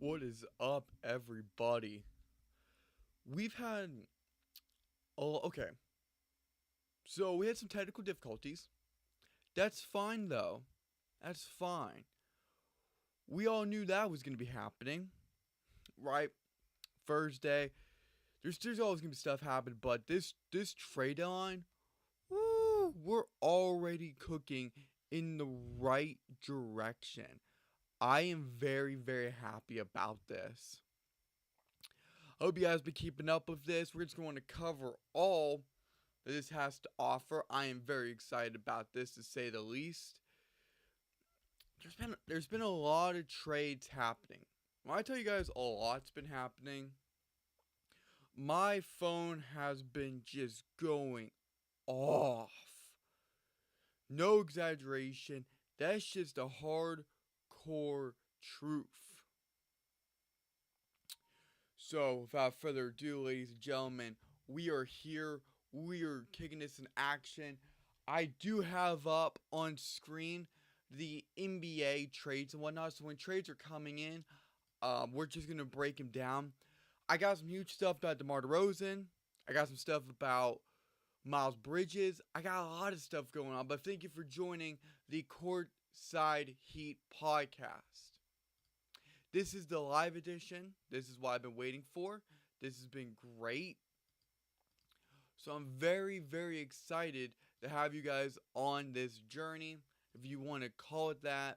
What is up, everybody? We've had. Oh, okay. So we had some technical difficulties. That's fine, though. That's fine. We all knew that was going to be happening, right? Thursday. There's always going to be stuff happening, but this trade line, woo, we're already cooking in the right direction. I am very, very happy about this. Hope you guys been keeping up with this. We're just going to cover all that this has to offer. I am very excited about this, to say the least. There's been a lot of trades happening. When I tell you guys a lot's been happening, my phone has been just going off. No exaggeration. That's just a hardcore truth. So, without further ado, ladies and gentlemen, we are here. We are kicking this in action. I do have up on screen the NBA trades and whatnot. So when trades are coming in, we're just gonna break them down. I got some huge stuff about DeMar DeRozan. I got some stuff about Miles Bridges. I got a lot of stuff going on. But thank you for joining the Courtside Heat podcast. This is the live edition. This is what I've been waiting for. This has been great. So I'm very, very excited to have you guys on this journey, if you want to call it that.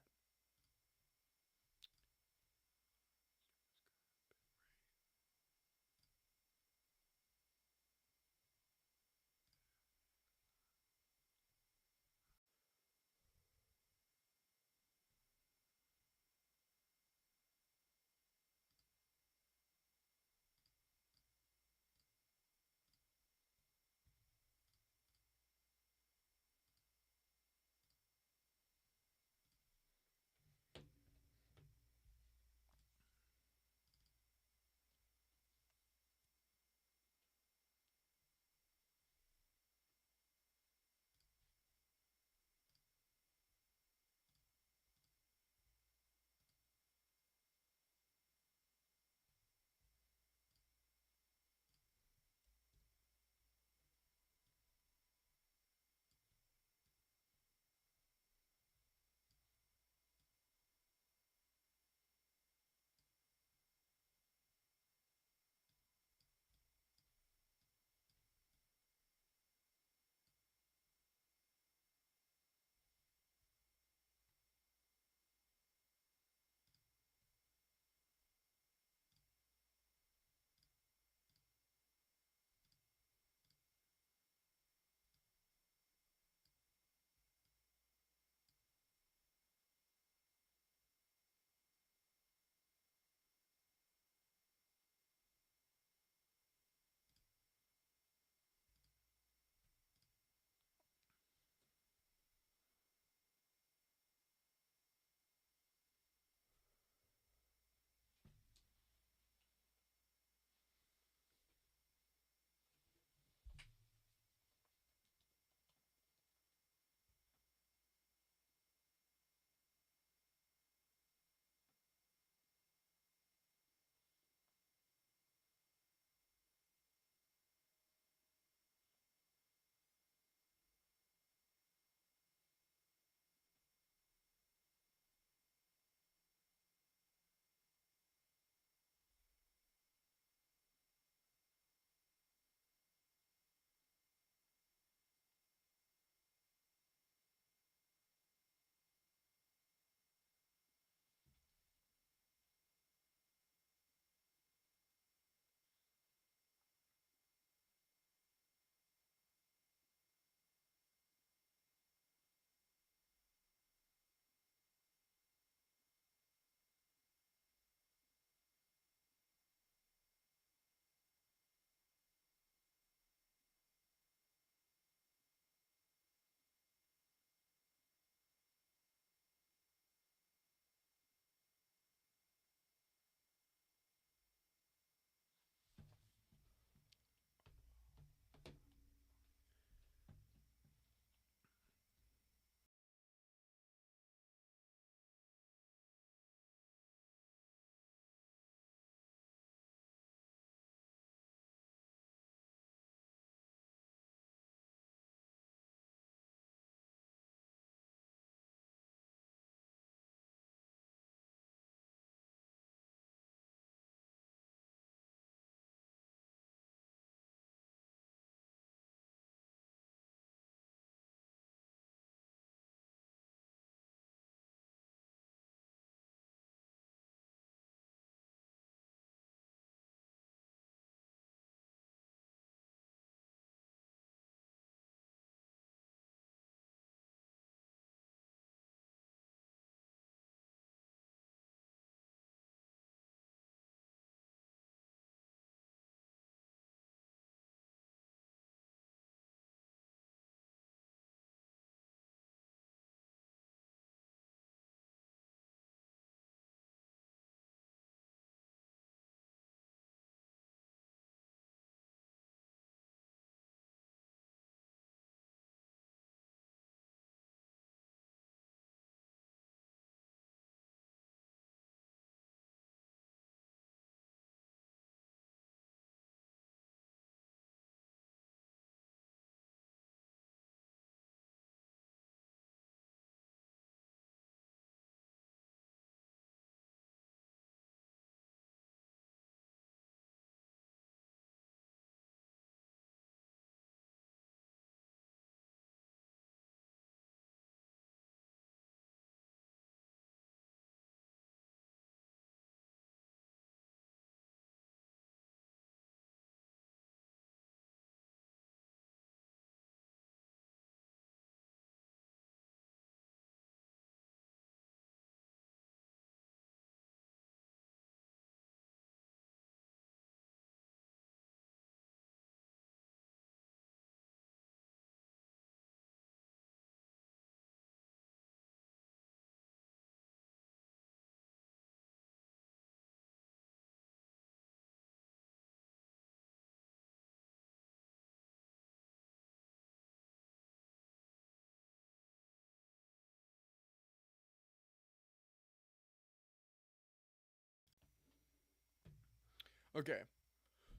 Okay,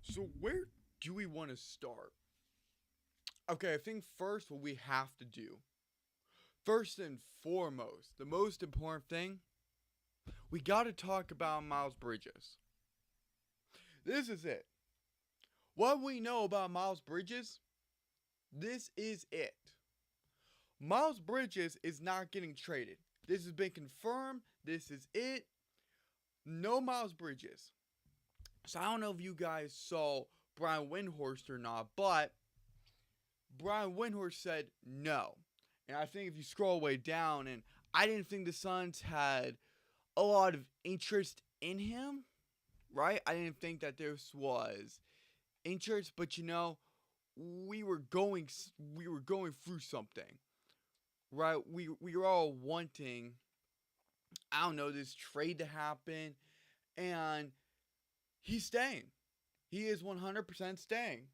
so where do we want to start? Okay, I think first what we have to do, first and foremost, the most important thing, we got to talk about Miles Bridges. This is it. What we know about Miles Bridges, this is it. Miles Bridges is not getting traded. This has been confirmed. This is it. No Miles Bridges. So I don't know if you guys saw Brian Windhorst or not, but Brian Windhorst said no. And I think if you scroll way down, and I didn't think the Suns had a lot of interest in him, right? I didn't think that this was interest, but we were going through something, right? We were all wanting, I don't know, this trade to happen, and he's staying. He is 100% staying.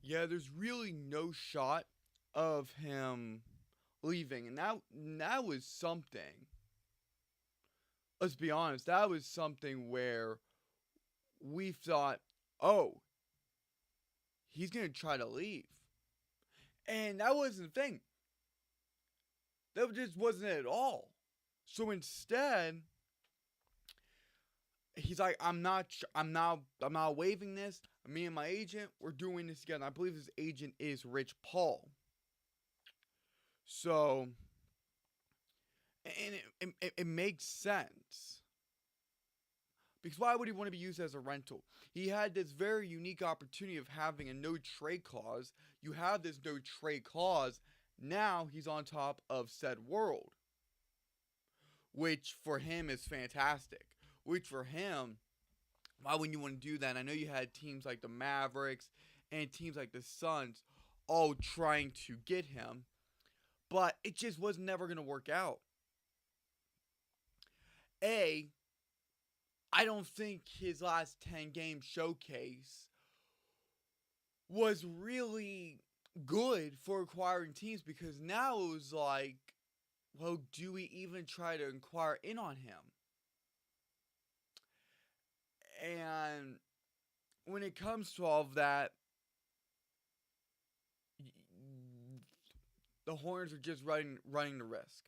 Yeah, there's really no shot of him leaving, and that was something. Let's be honest, that was something where we thought, oh, he's gonna try to leave, and that wasn't the thing. That just wasn't it at all. So instead, he's like, I'm not waiving this. Me and my agent, we're doing this together. I believe his agent is Rich Paul. So, and it makes sense. Because why would he want to be used as a rental? He had this very unique opportunity of having a no trade clause. You have this no trade clause. Now he's on top of said world, which for him is fantastic. Which for him, why wouldn't you want to do that? And I know you had teams like the Mavericks and teams like the Suns all trying to get him, but it just was never going to work out. A, I don't think his last 10 game showcase was really good for acquiring teams, because now it was like, well, do we even try to inquire in on him? And when it comes to all of that, the Hornets are just running the risk.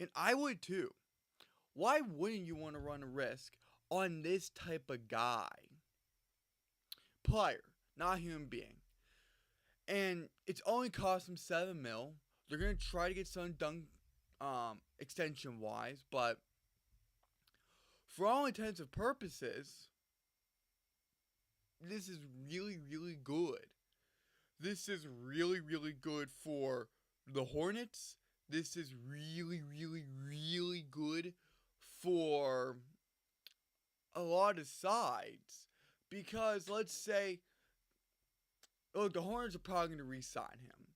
And I would too. Why wouldn't you want to run a risk on this type of guy? Player, not human being. And it's only cost him $7 million. They're gonna try to get something done extension wise, but for all intents and purposes, this is really, really good. This is really, really good for the Hornets. This is really, really, really good for a lot of sides. Because let's say, look, the Hornets are probably going to re-sign him.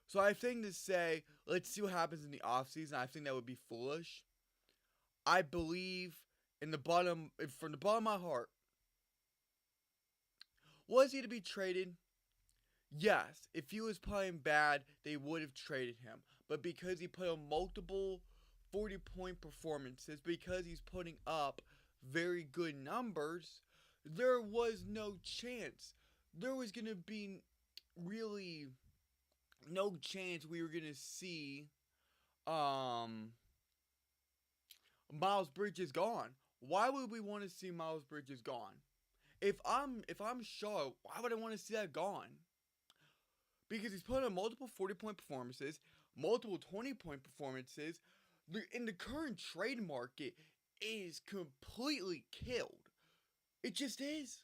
So I think to say, let's see what happens in the offseason, I think that would be foolish. I believe from the bottom of my heart, was he to be traded? Yes, if he was playing bad, they would have traded him. But because he put on multiple 40-point performances, because he's putting up very good numbers, there was no chance. There was going to be really no chance we were going to see Miles Bridges gone. Why would we want to see Miles Bridges gone? If I'm Shaw, why would I want to see that gone? Because he's put on multiple 40-point performances, multiple 20-point performances. In the current trade market is completely killed. It just is.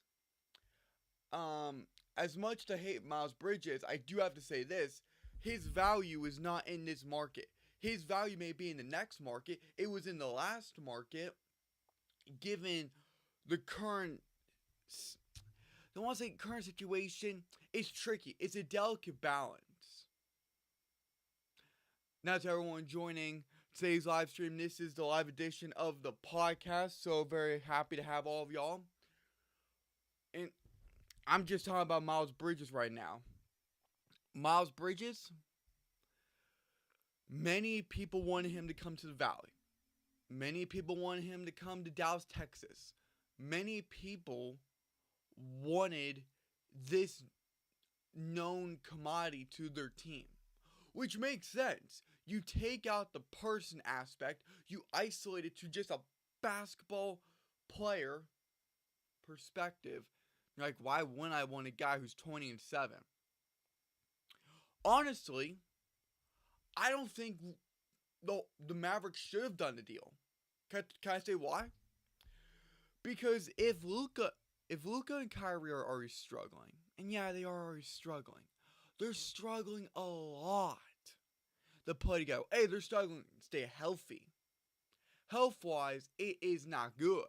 as much to hate Miles Bridges, I do have to say this: his value is not in this market. His value may be in the next market. It was in the last market, given the current. I don't want to say current situation. It's tricky. It's a delicate balance. Now to everyone joining today's live stream, this is the live edition of the podcast. So very happy to have all of y'all. And I'm just talking about Miles Bridges right now. Miles Bridges, many people wanted him to come to the Valley. Many people wanted him to come to Dallas, Texas. Many people wanted this known commodity to their team. Which makes sense. You take out the person aspect, you isolate it to just a basketball player perspective. You're like, why wouldn't I want a guy who's 20-7? Honestly, I don't think the Mavericks should have done the deal. Can I say why? Because if Luka and Kyrie are already struggling, and yeah, they are already struggling, they're struggling a lot to play together. Hey, they're struggling to stay healthy. Health-wise, it is not good.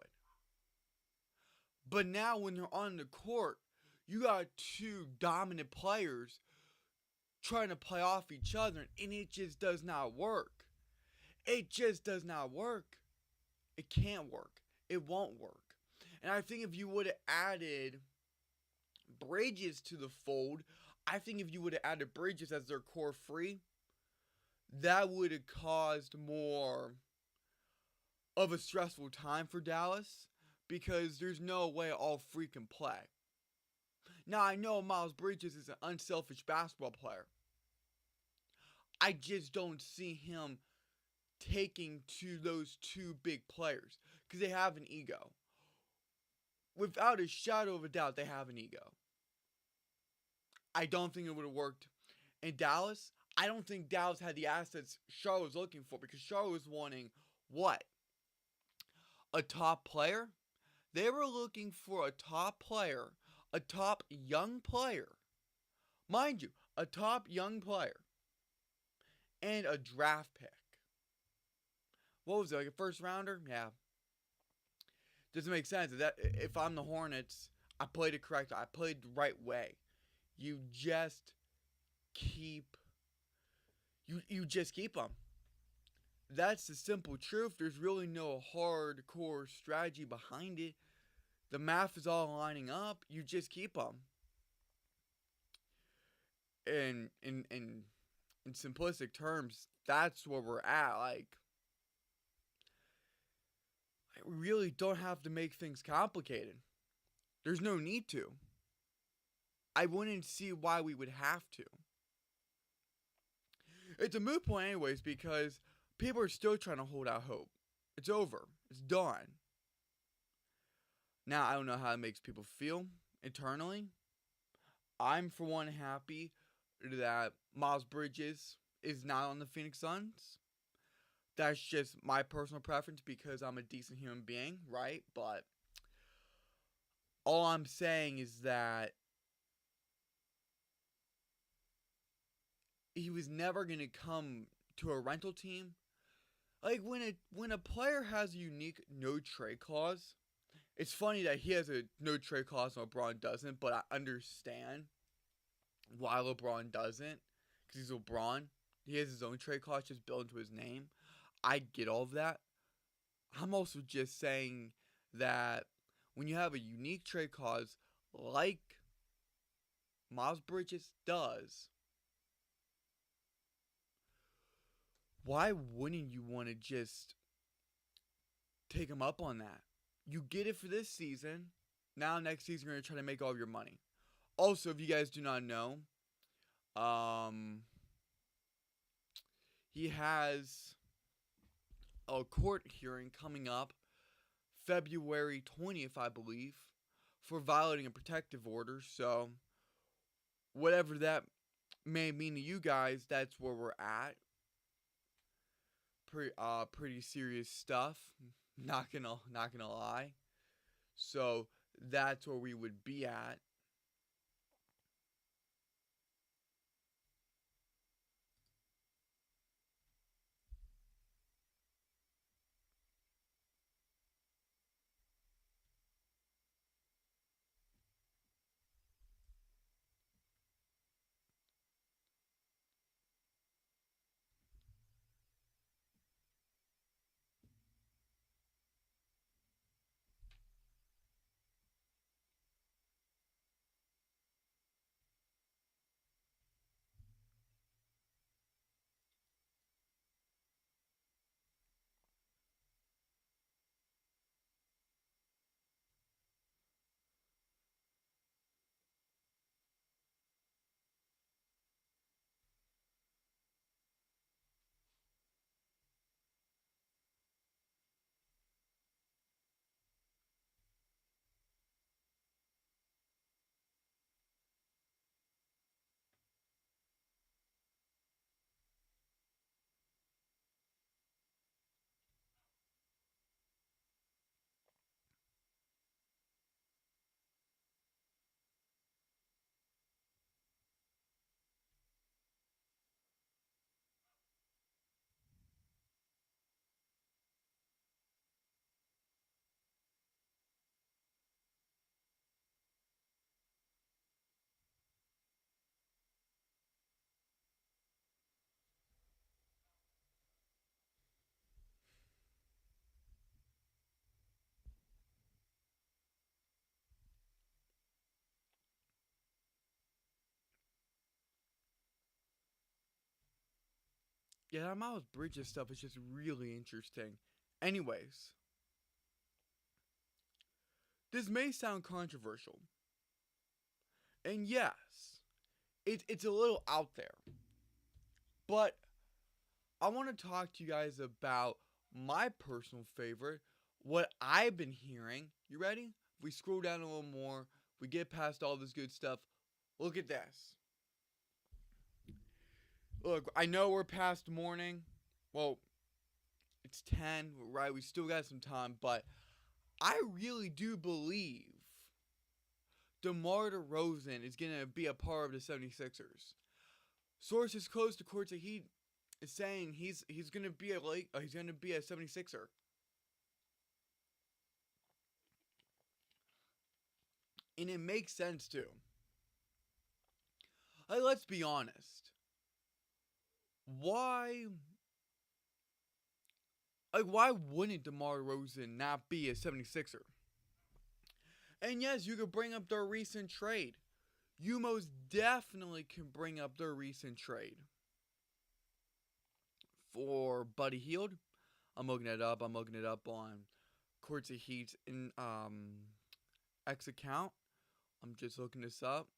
But now when they're on the court, you got two dominant players trying to play off each other, and it just does not work. It just does not work. It can't work. It won't work. And I think if you would have added Bridges to the fold, I think if you would have added Bridges as their core free, that would have caused more of a stressful time for Dallas, because there's no way all three can play. Now, I know Miles Bridges is an unselfish basketball player. I just don't see him taking to those two big players, because they have an ego. Without a shadow of a doubt, they have an ego. I don't think it would have worked in Dallas. I don't think Dallas had the assets Charlotte was looking for, because Charlotte was wanting what? A top player? They were looking for a top player, a top young player. Mind you, a top young player. And a draft pick. What was it, like a first rounder? Yeah. Doesn't make sense. If I'm the Hornets, I played it correct. I played the right way. You just keep them. That's the simple truth. There's really no hardcore strategy behind it. The math is all lining up. You just keep them. In simplistic terms, that's where we're at. Like, we really don't have to make things complicated. There's no need to. I wouldn't see why we would have to. It's a moot point anyways, because people are still trying to hold out hope. It's over. It's done. Now, I don't know how it makes people feel internally. I'm, for one, happy that Miles Bridges is not on the Phoenix Suns. That's just my personal preference, because I'm a decent human being, right? But all I'm saying is that he was never going to come to a rental team. Like, when a player has a unique no-trade clause, it's funny that he has a no-trade clause and LeBron doesn't, but I understand why LeBron doesn't, because he's LeBron. He has his own trade clause just built into his name. I get all of that. I'm also just saying that when you have a unique trade clause like Miles Bridges does, why wouldn't you want to just take him up on that? You get it for this season. Now next season you're going to try to make all of your money. Also, if you guys do not know, he has a court hearing coming up February 20th, I believe, for violating a protective order. So, whatever that may mean to you guys, that's where we're at. Pretty serious stuff. Not gonna lie. So that's where we would be at. Yeah, that Miles Bridges stuff is just really interesting. Anyways, this may sound controversial. And yes, it's a little out there. But I want to talk to you guys about my personal favorite, what I've been hearing. You ready? If we scroll down a little more, we get past all this good stuff. Look at this. Look, I know we're past morning. Well, it's 10, right? We still got some time, but I really do believe DeMar DeRozan is going to be a part of the 76ers. Sources close to CourtSideHeat is saying he's going to be he's going to be a 76er. And it makes sense too. Like, let's be honest. Why why wouldn't DeMar DeRozan not be a 76er? And yes, you could bring up their recent trade. You most definitely can bring up their recent trade for Buddy Hield. I'm looking it up. I'm looking it up on CourtSideHeat's in X account. I'm just looking this up.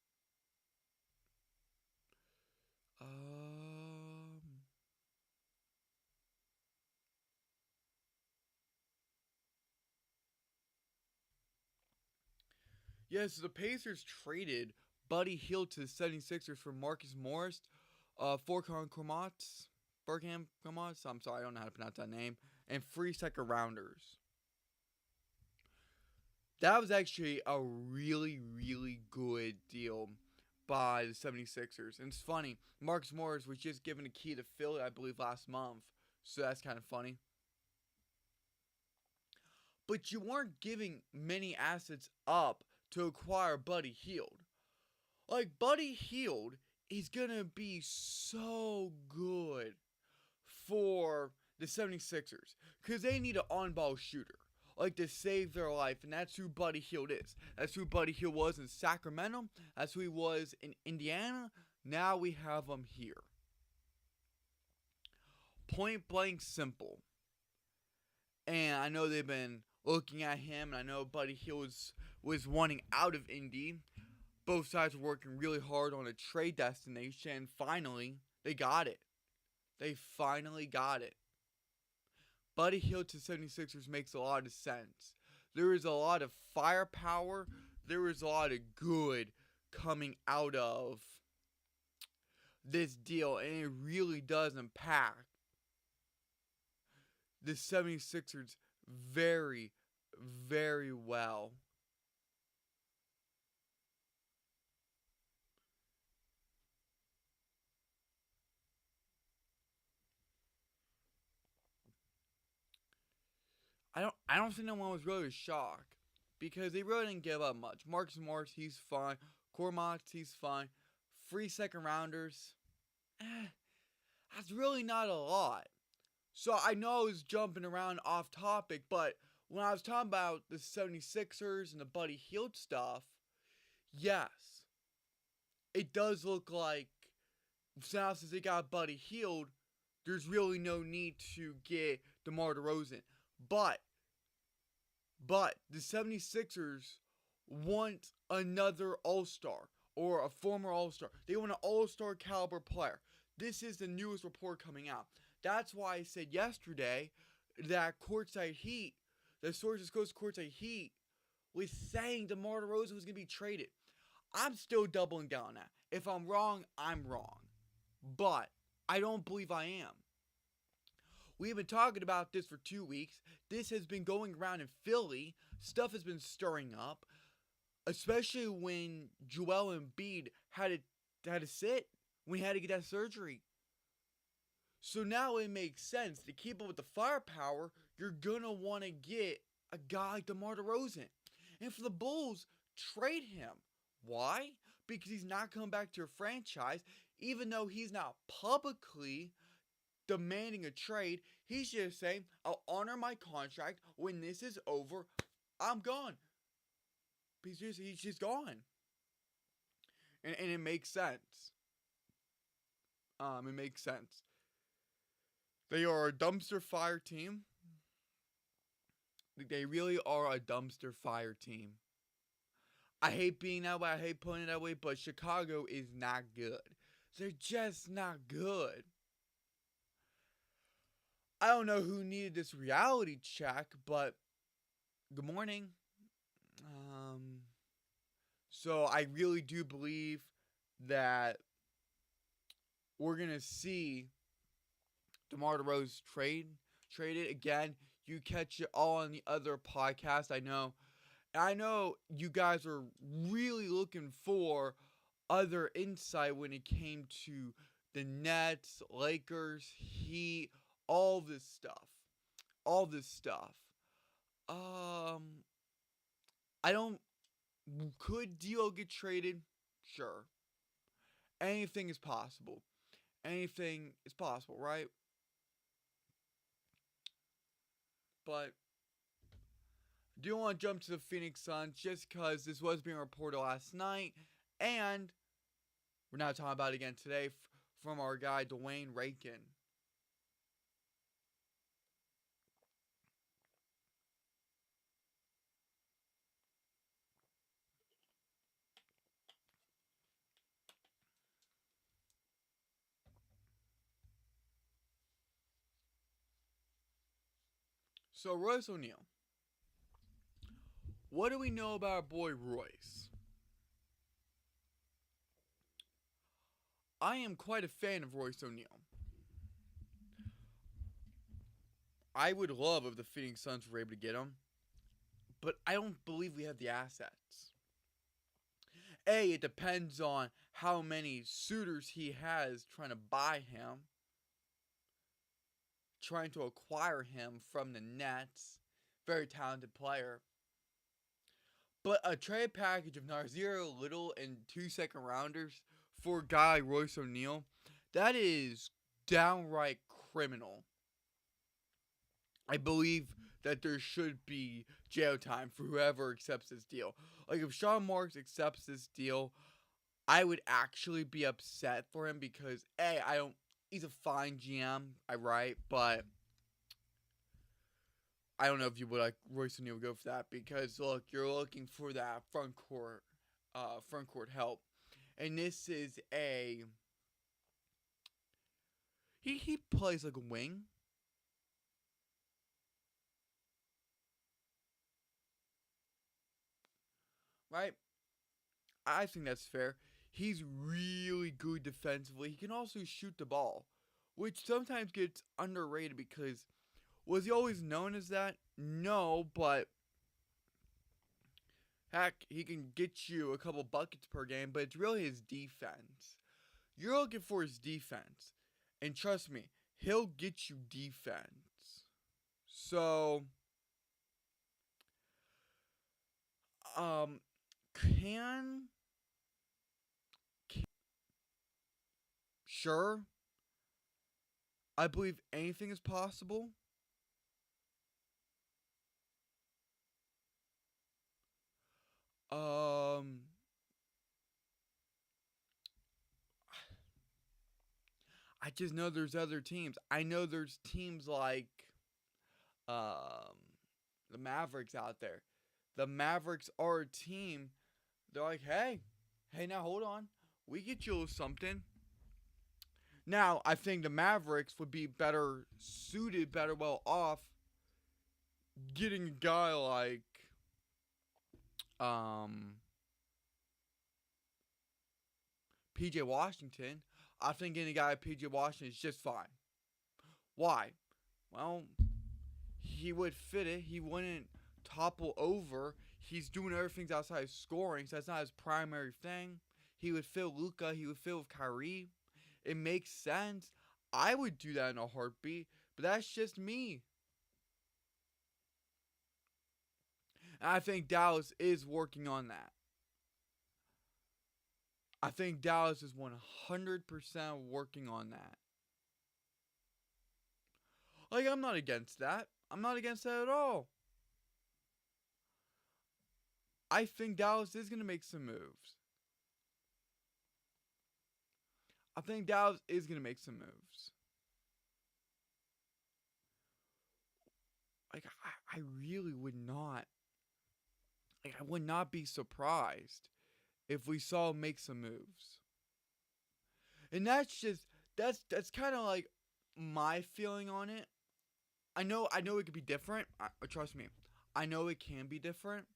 Yes, the Pacers traded Buddy Hield to the 76ers for Marcus Morris, Furkan Korkmaz, I'm sorry, I don't know how to pronounce that name, and 3 second rounders. That was actually a really, really good deal by the 76ers. And it's funny, Marcus Morris was just given a key to Philly, I believe, last month. So that's kind of funny. But you weren't giving many assets up to acquire Buddy Hield. Like, Buddy Hield is going to be so good for the 76ers because they need an on-ball shooter, like, to save their life, and that's who Buddy Hield is. That's who Buddy Hield was in Sacramento. That's who he was in Indiana. Now we have him here. Point blank simple. And I know they've been looking at him, and I know Buddy Hield was wanting out of Indy. Both sides were working really hard on a trade destination, and finally, they got it. They finally got it. Buddy Hield to 76ers makes a lot of sense. There is a lot of firepower. There is a lot of good coming out of this deal, and it really does impact the 76ers very, very well. I don't think no one was really shocked because they really didn't give up much. Marcus Morris, he's fine. Korkmaz, he's fine. 3 second rounders, that's really not a lot. So I know I was jumping around off topic, but when I was talking about the 76ers and the Buddy Hield stuff, yes, it does look like now since they got Buddy Hield, there's really no need to get DeMar DeRozan. But the 76ers want another All-Star or a former All-Star. They want an All-Star caliber player. This is the newest report coming out. That's why I said yesterday that CourtSideHeat, the sources close to CourtSideHeat, was saying DeMar DeRozan was going to be traded. I'm still doubling down on that. If I'm wrong, I'm wrong. But I don't believe I am. We've been talking about this for 2 weeks. This has been going around in Philly. Stuff has been stirring up. Especially when Joel Embiid had to sit. When he had to get that surgery. So now it makes sense. To keep up with the firepower, you're going to want to get a guy like DeMar DeRozan. And for the Bulls, trade him. Why? Because he's not coming back to your franchise. Even though he's not publicly demanding a trade, he's just saying, I'll honor my contract. When this is over, I'm gone. He's just gone. And it makes sense. It makes sense. They are a dumpster fire team. They really are a dumpster fire team. I hate being that way. I hate putting it that way. But Chicago is not good. They're just not good. I don't know who needed this reality check, but good morning. Um, so I really do believe that we're gonna see DeMar DeRozan traded again. You catch it all on the other podcast. I know you guys are really looking for other insight when it came to the Nets, Lakers, Heat, all this stuff. All this stuff. Um, I don't. Could Dio get traded? Sure. Anything is possible. Anything is possible, right? But I do want to jump to the Phoenix Suns just because this was being reported last night, and we're not talking about it again today from our guy Dwayne Rakin. So Royce O'Neal, what do we know about our boy Royce? I am quite a fan of Royce O'Neal. I would love if the Phoenix Suns were able to get him, but I don't believe we have the assets. It depends on how many suitors he has trying to buy him, trying to acquire him from the Nets. Very talented player. But a trade package of Narzir Little and 2 second rounders for a guy Royce O'Neal, that is downright criminal. I believe that there should be jail time for whoever accepts this deal. Like, if Sean Marks accepts this deal, I would actually be upset for him because, he's a fine GM, but I don't know if you would like Royce O'Neal would go for that because, look, you're looking for that front court help. And this is he plays like a wing. Right? I think that's fair. He's really good defensively. He can also shoot the ball, which sometimes gets underrated because was he always known as that? No, but heck, he can get you a couple buckets per game, but it's really his defense. You're looking for his defense. And trust me, he'll get you defense. So, um, can sure, I believe anything is possible. Um, I just know there's other teams. I know there's teams like um the Mavericks out there. The Mavericks are a team. They're like, hey, now hold on. We get you something. Now, I think the Mavericks would be better suited, better well off getting a guy like um PJ Washington. I think getting a guy like PJ Washington is just fine. Why? Well, he would fit it. He wouldn't topple over. He's doing other things outside of scoring, so that's not his primary thing. He would fill Luka. He would fill with Kyrie. It makes sense. I would do that in a heartbeat, but that's just me. And I think Dallas is working on that. I think Dallas is 100% working on that. Like, I'm not against that. I'm not against that at all. I think Dallas is going to make some moves. I think Dallas is going to make some moves. like I really would not, like I would not be surprised if we saw him make some moves. And that's kind of like my feeling on it. I know it could be different. Trust me, I know it can be different,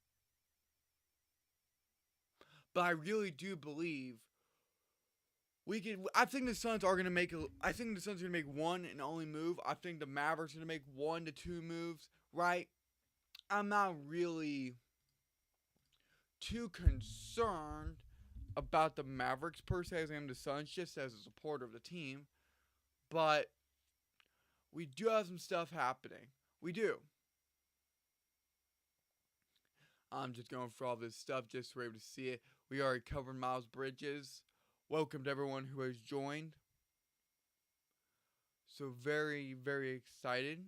but I really do believe we can. I think the Suns are gonna make. I think the Suns are gonna make one and only move. I think the Mavericks are gonna make 1 to 2 moves. Right? I'm not really too concerned about the Mavericks per se as I am the Suns, just as a supporter of the team. But we do have some stuff happening. We do. I'm just going for all this stuff just so we're able to see it. We already covered Miles Bridges. Welcome to everyone who has joined. So very, very excited.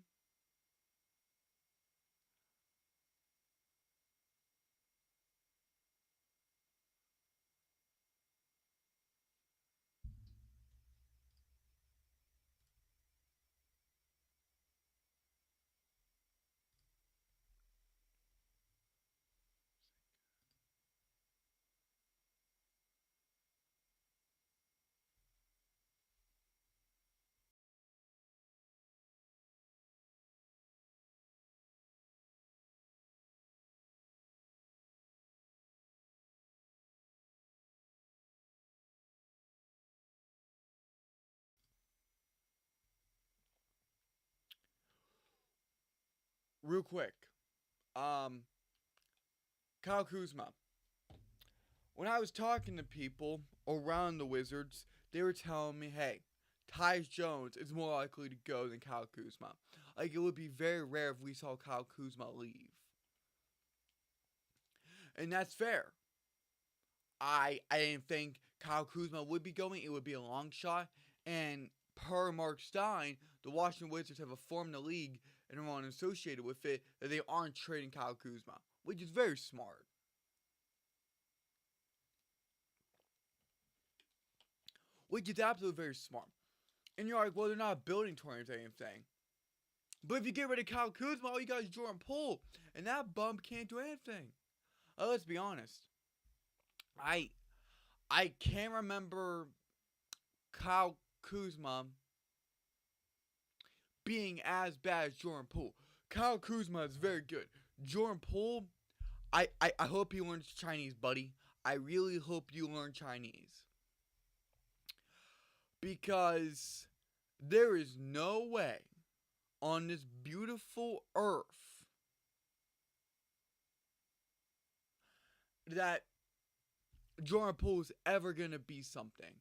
Real quick. Um, Kyle Kuzma. When I was talking to people around the Wizards, they were telling me, hey, Tyus Jones is more likely to go than Kyle Kuzma. Like, it would be very rare if we saw Kyle Kuzma leave. And that's fair. I didn't think Kyle Kuzma would be going. It would be a long shot. And per Mark Stein, the Washington Wizards have a form in the league and everyone associated with it that they aren't trading Kyle Kuzma, which is very smart. Which is absolutely very smart. And you're like, well, they're not building towards anything. But if you get rid of Kyle Kuzma, all you got is Jordan Poole. And that bump can't do anything. Let's be honest. I I can't remember Kyle Kuzma being as bad as Jordan Poole. Kyle Kuzma is very good. Jordan Poole, I hope he learns Chinese, buddy. I really hope you learn Chinese. Because there is no way on this beautiful earth that Jordan Poole is ever going to be something.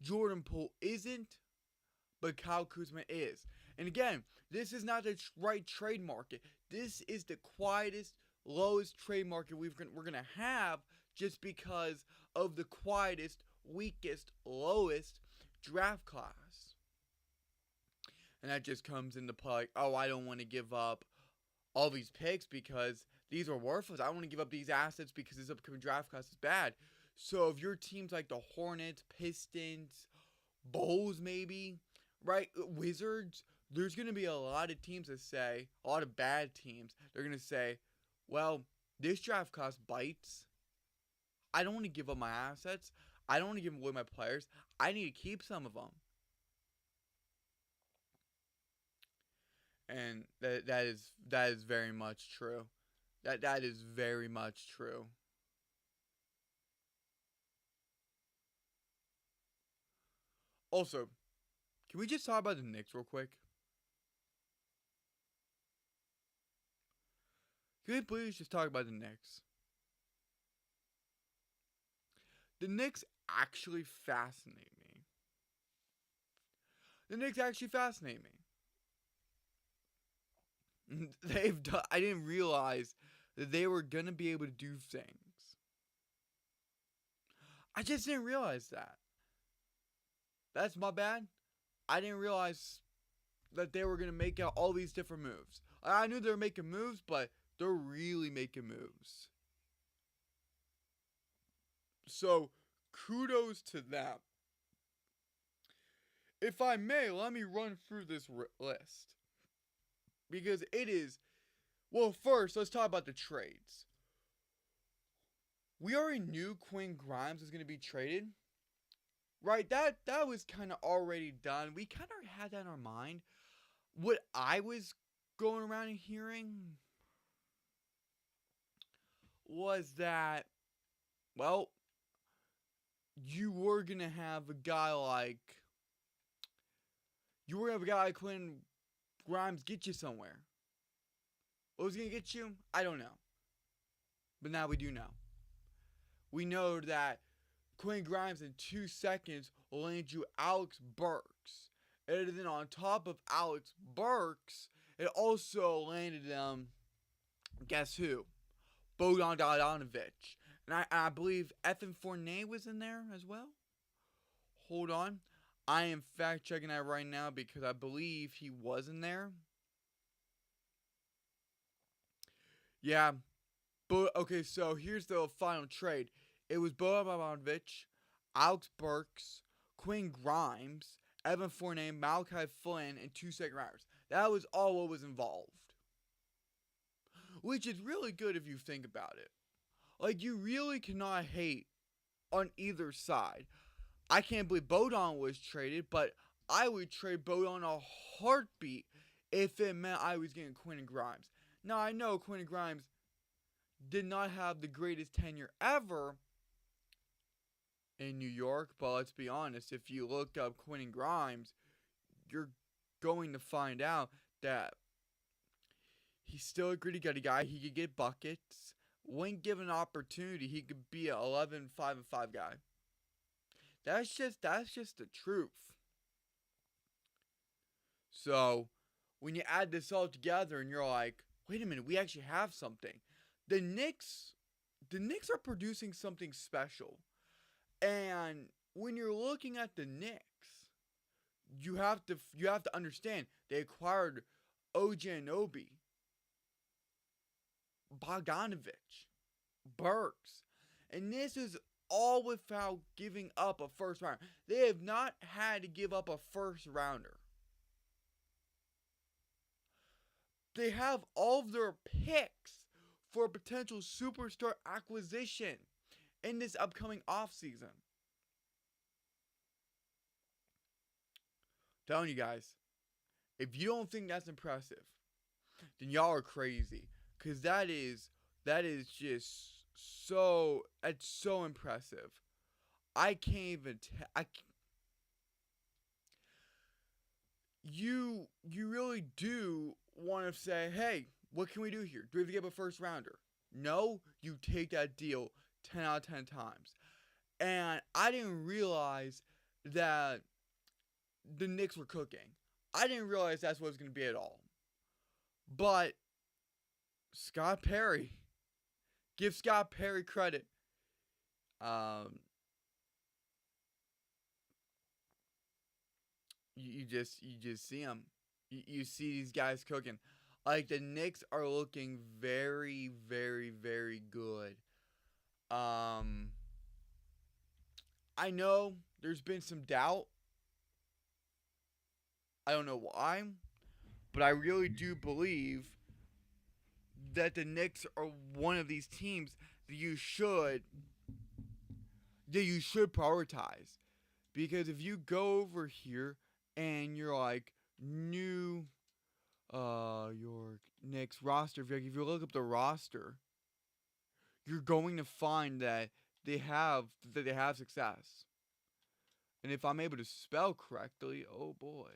Jordan Poole isn't, but Kyle Kuzma is. And again, this is not the right trade market. This is the quietest, lowest trade market we're going to have just because of the quietest, weakest, lowest draft class. And that just comes into play like, oh, I don't want to give up all these picks because these are worthless. I don't want to give up these assets because this upcoming draft class is bad. So if your teams like the Hornets, Pistons, Bulls maybe, right, Wizards, there's going to be a lot of teams that say, a lot of bad teams, they're going to say, well, this draft class bites. I don't want to give up my assets. I don't want to give away my players. I need to keep some of them. And that is very much true. That is very much true. Also, can we just talk about the Knicks real quick? Can we please just talk about the Knicks? The Knicks actually fascinate me. The Knicks actually fascinate me. They've done. I didn't realize that they were gonna be able to do things. I just didn't realize that. That's my bad. I didn't realize that they were gonna make out all these different moves. I knew they were making moves, but they're really making moves. So kudos to them. If I may, let me run through this list because it is Well, first, let's talk about the trades. We already knew Quinn Grimes was going to be traded. Right? That was kind of already done. We kind of had that in our mind. What I was going around and hearing was that, well, you were going to have a guy like Quinn Grimes get you somewhere. What was going to get you? I don't know. But now we do know. We know that Quinn Grimes in 2 seconds will land you Alex Burks. And then on top of Alex Burks, it also landed guess who? Bogdan Bogdanovic. And I believe Ethan Fournier was in there as well. Hold on. I am fact checking that right now because I believe he was in there. Yeah. But okay, so here's the final trade. It was Bogdan Bogdanovic, Alex Burks, Quinn Grimes, Evan Fournier, Malachi Flynn, and 2 second rounders. That was all what was involved. Which is really good if you think about it. Like, you really cannot hate on either side. I can't believe Bodon was traded, but I would trade Bodon a heartbeat if it meant I was getting Quinn Grimes. Now, I know Quinn Grimes did not have the greatest tenure ever in New York, but let's be honest, if you look up Quinn Grimes, you're going to find out that he's still a gritty gutty guy. He could get buckets. When given an opportunity, he could be an 11, 5, and 5 guy. That's just the truth. So, when you add this all together and you're like, wait a minute, we actually have something. The Knicks are producing something special. And when you're looking at the Knicks, you have to understand they acquired OG Anunoby, Bogdanovic, Burks, and this is all without giving up a first rounder. They have not had to give up a first rounder. They have all of their picks for a potential superstar acquisition in this upcoming offseason. Telling you guys, if you don't think that's impressive, then y'all are crazy. Because that is just it's so impressive. I can't even you really do want to say, hey, what can we do here? Do we have to give a first rounder? No, you take that deal 10 out of 10 times. And I didn't realize that the Knicks were cooking. I didn't realize that's what it was going to be at all. But Scott Perry, give Scott Perry credit. You just see him. You see these guys cooking. Like, the Knicks are looking very, very, very good. I know there's been some doubt. I don't know why, but I really do believe that the Knicks are one of these teams that you should prioritize. Because if you go over here and you're like New York Knicks roster, if you look up the roster, you're going to find that they have success. And if I'm able to spell correctly, oh boy.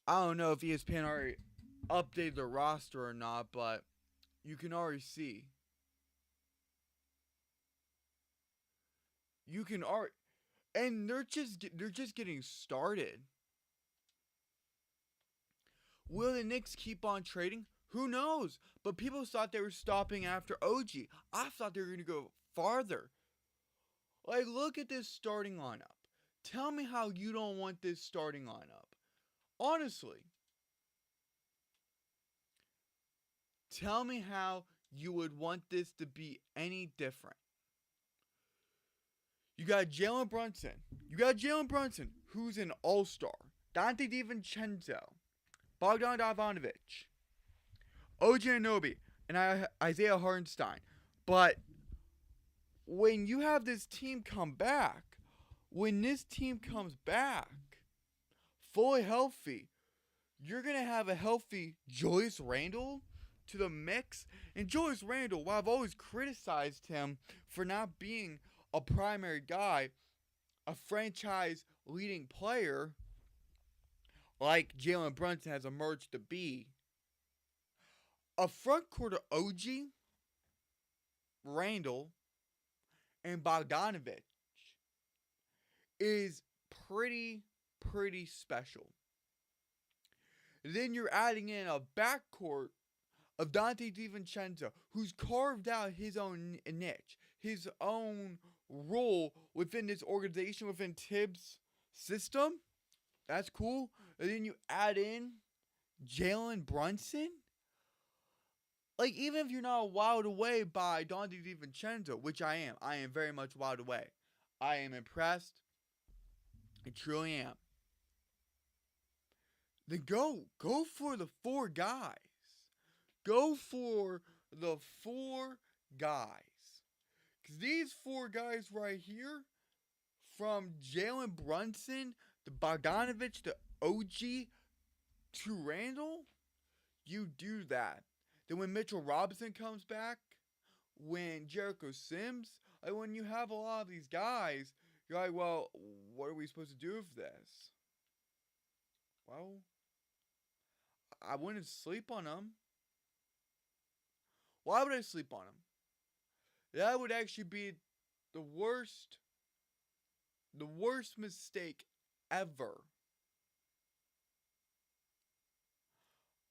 I don't know if ESPN already updated the roster or not, but you can already see. And they're just getting started. Will the Knicks keep on trading? Who knows? But people thought they were stopping after OG. I thought they were going to go farther. Like, look at this starting lineup. Tell me how you don't want this starting lineup. Honestly. Tell me how you would want this to be any different. You got Jalen Brunson. Who's an all-star. Dante DiVincenzo. Bogdan Ivanovic, OG Anunoby, and Isaiah Hartenstein. But when you have this team come back, when this team comes back fully healthy, you're going to have a healthy Julius Randle to the mix. And Julius Randle, while I've always criticized him for not being a primary guy, a franchise leading player like Jalen Brunson has emerged to be, a front court of OG, Randle, and Bogdanovich is pretty special. Then you're adding in a backcourt of Dante DiVincenzo, who's carved out his own niche, his own role within this organization, within Tibbs' system. That's cool. And then you add in Jalen Brunson. Like, even if you're not wowed away by Dante DiVincenzo, which I am very much wowed away. I am impressed. I truly am. Then go for the 4 guys. Go for the 4 guys. Because these 4 guys right here, from Jalen Brunson to Bogdanovich to OG to Randle, you do that. Then when Mitchell Robinson comes back, when Jericho Sims, like when you have a lot of these guys, you're like, well, what are we supposed to do with this? Well, I wouldn't sleep on them. Why would I sleep on them? That would actually be the worst mistake ever.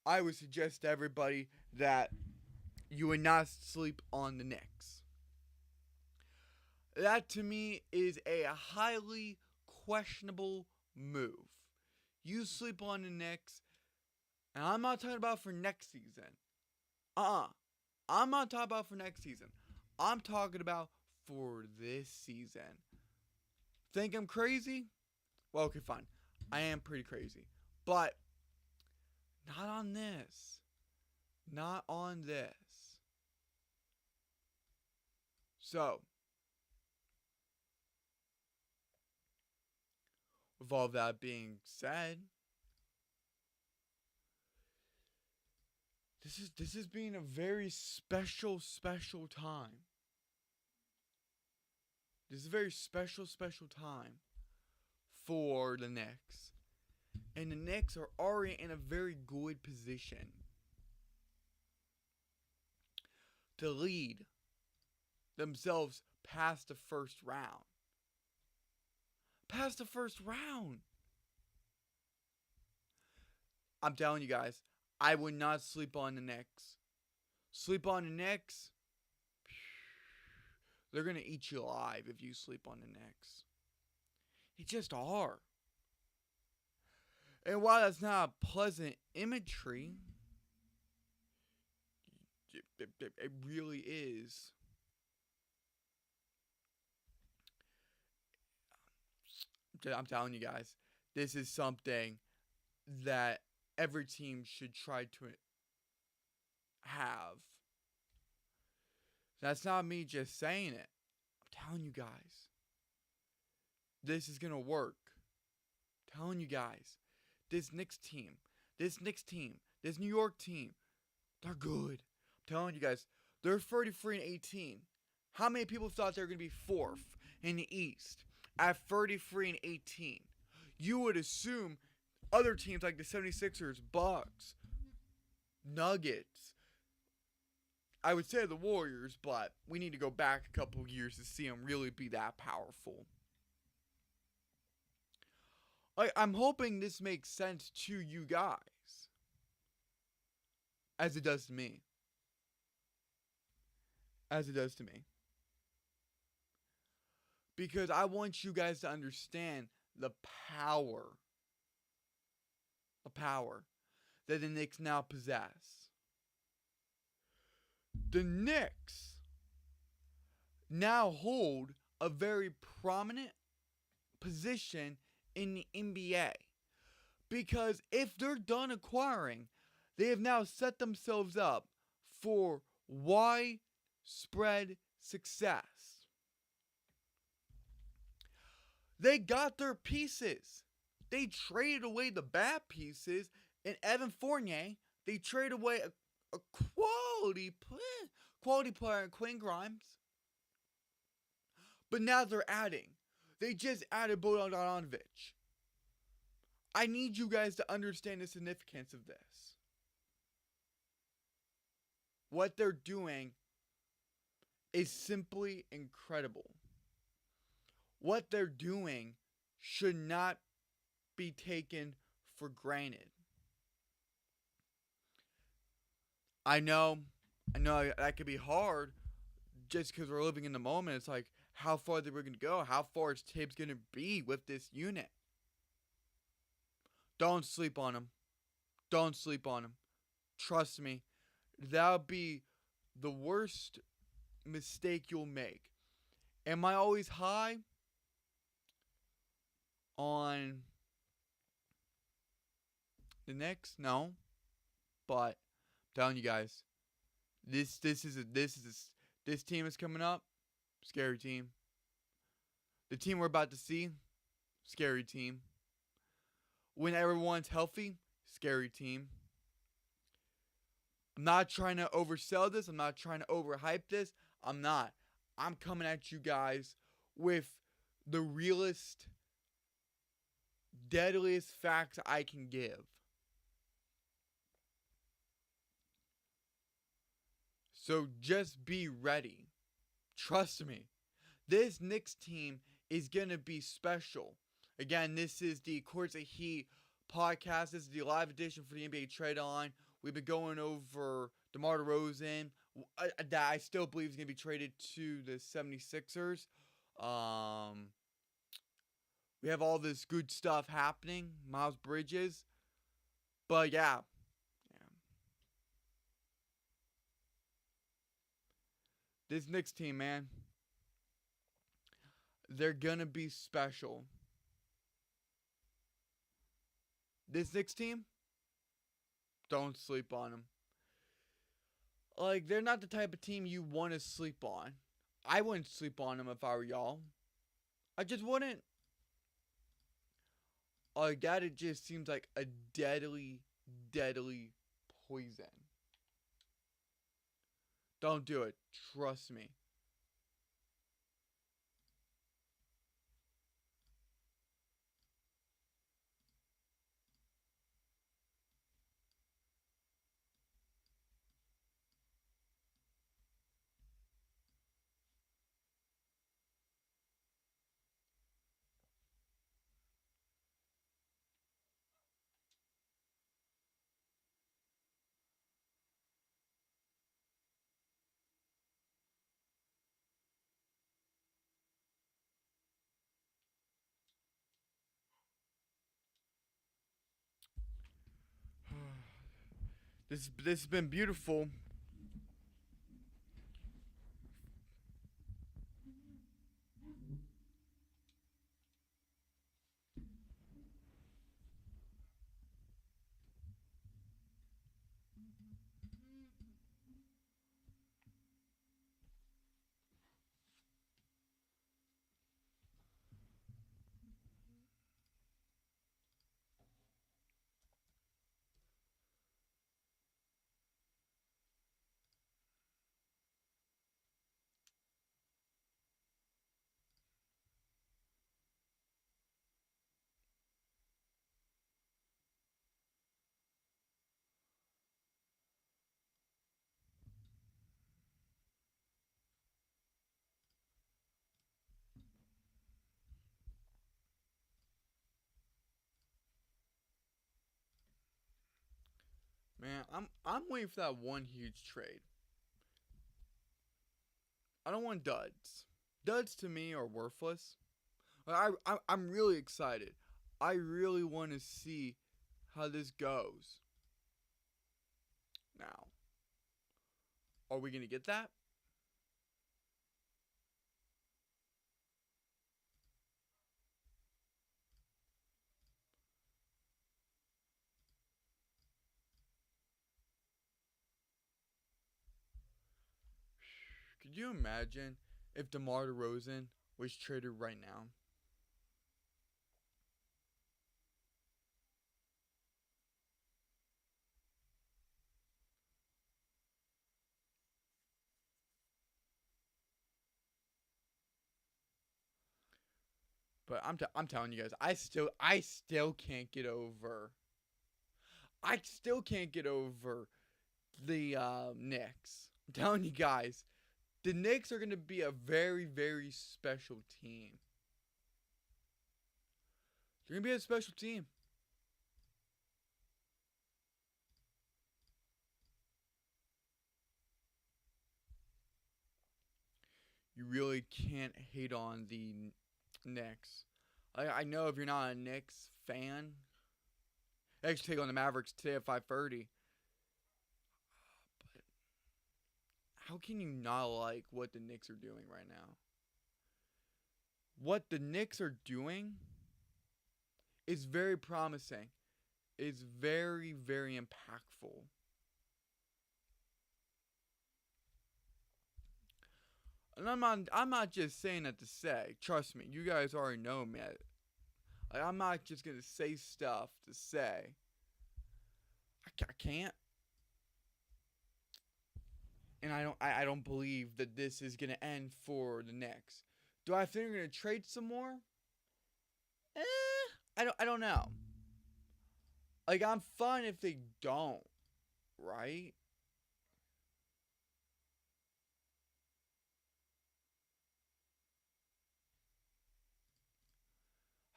I would suggest to everybody that you would not sleep on the Knicks. That to me is a highly questionable move. You sleep on the Knicks, and I'm not talking about for next season. I'm not talking about for next season. I'm talking about for this season. Think I'm crazy? Well, okay, fine. I am pretty crazy. But not on this. Not on this. So, with all that being said, this has been a very special time. This is a very special time for the Knicks. And the Knicks are already in a very good position to lead themselves past the first round. Past the first round. I'm telling you guys, I would not sleep on the Knicks. Sleep on the Knicks, they're going to eat you alive if you sleep on the Knicks. They just are. And while that's not a pleasant imagery, it really is. I'm telling you guys, this is something that every team should try to have. That's not me just saying it. I'm telling you guys, this is going to work. I'm telling you guys, this Knicks team, this New York team, they're good. I'm telling you guys, they're 33-18. How many people thought they were going to be 4th in the East at 33-18? You would assume other teams like the 76ers, Bucks, Nuggets, I would say the Warriors, but we need to go back a couple of years to see them really be that powerful. I'm hoping this makes sense to you guys, as it does to me. As it does to me. Because I want you guys to understand the power that the Knicks now possess. The Knicks now hold a very prominent position in the NBA Because if they're done acquiring, they have now set themselves up for widespread success. They got their pieces. They traded away the bad pieces. And Evan Fournier, they traded away a quality player in Quinn Grimes. But now they're adding. They just added Bogdanovic. I need you guys to understand the significance of this. What they're doing is simply incredible. What they're doing should not be taken for granted. I know that could be hard just because we're living in the moment. It's like, how far are we going to go? How far is Tibbs going to be with this unit? Don't sleep on him. Don't sleep on him. Trust me, that'll be the worst mistake you'll make. Am I always high on the Knicks? No, but I'm telling you guys, this team is coming up. Scary team. The team we're about to see, scary team. When everyone's healthy, scary team. I'm not trying to oversell this. I'm not trying to overhype this. I'm not. I'm coming at you guys with the realest, deadliest facts I can give. So just be ready. Trust me. This Knicks team is going to be special. Again, this is the CourtSideHeat podcast. This is the live edition for the NBA Trade On. We've been going over DeMar DeRozan, that I still believe is going to be traded to the 76ers. We have all this good stuff happening. Miles Bridges. But yeah. This Knicks team, man. They're going to be special. This Knicks team, don't sleep on them. Like, they're not the type of team you want to sleep on. I wouldn't sleep on them if I were y'all. I just wouldn't. Like, that it just seems like a deadly, deadly poison. Don't do it. Trust me. This has been beautiful. Man, I'm waiting for that one huge trade. I don't want duds. Duds to me are worthless. I'm really excited. I really want to see how this goes. Now, are we going to get that? Could you imagine if DeMar DeRozan was traded right now? But I'm telling you guys, I still can't get over. I still can't get over the Knicks. I'm telling you guys, the Knicks are gonna be a very very special team. They're gonna be a special team. You really can't hate on the Knicks. I know if you're not a Knicks fan, they actually take on the Mavericks today at 5:30. But how can you not like what the Knicks are doing right now? What the Knicks are doing is very promising. It's very very impactful. And I'm not just saying that to say. Trust me, you guys already know me. Like, I'm not just gonna say stuff to say. I can't, and I don't believe that this is gonna end for the Knicks. Do I think they're gonna trade some more? I don't know. Like, I'm fine if they don't, right?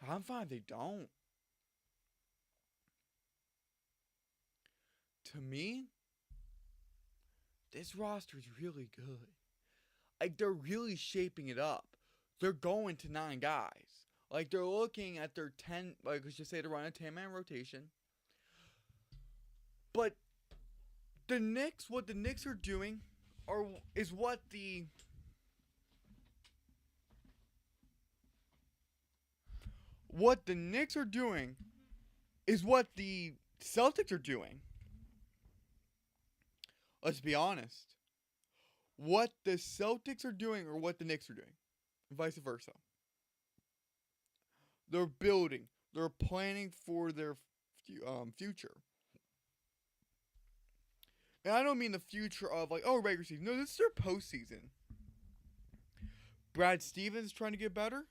I'm fine if they don't. To me, this roster is really good. Like, they're really shaping it up. They're going to 9 guys. Like, they're looking at their 10, like, let's just say to run a 10-man rotation. But the Knicks, what the Knicks are doing, is what the Knicks are doing is what the Celtics are doing. Let's be honest. What the Celtics are doing or what the Knicks are doing, vice versa. They're building. They're planning for their future. And I don't mean the future of like, oh, regular season. No, this is their postseason. Brad Stevens trying to get better.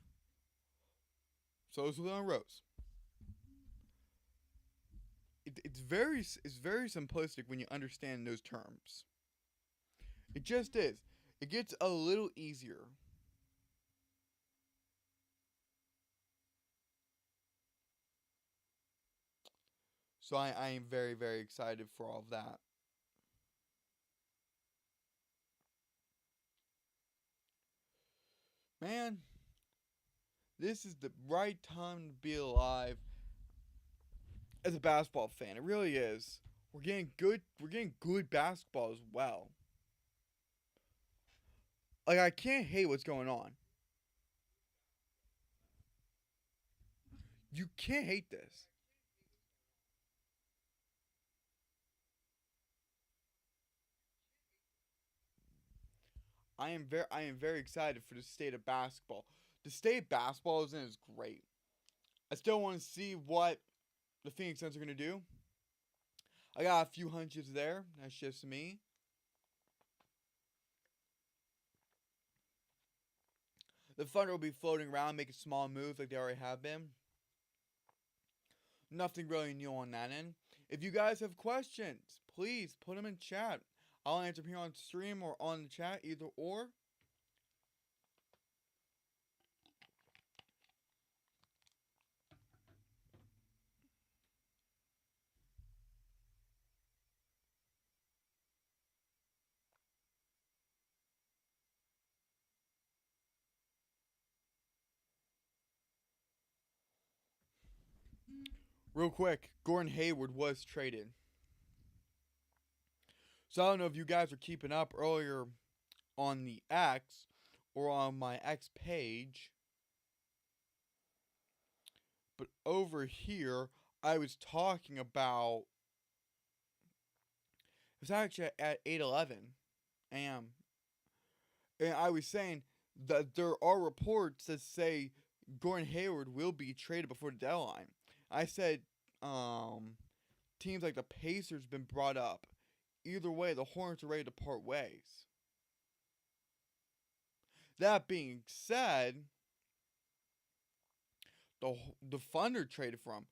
So is Leon Rose. It's very simplistic when you understand those terms. It just is. It gets a little easier. So I am very, very excited for all of that. Man, this is the right time to be alive as a basketball fan. It really is. We're getting good basketball as well. Like, I can't hate what's going on. You can't hate this. I am very excited for the state of basketball. The state of basketball is in is great. I still want to see what the Phoenix Suns are gonna do. I got a few hunches there. That's just me. The Thunder will be floating around, making small moves like they already have been. Nothing really new on that end. If you guys have questions, please put them in chat. I'll answer them here on stream or on the chat, either or. Real quick, Gordon Hayward was traded. So I don't know if you guys are keeping up earlier on the X or on my X page, but over here I was talking about it was actually at 8:11 a.m. And I was saying that there are reports that say Gordon Hayward will be traded before the deadline. I said um, teams like the Pacers been brought up. Either way, the Hornets are ready to part ways. That being said, the the Thunder traded from.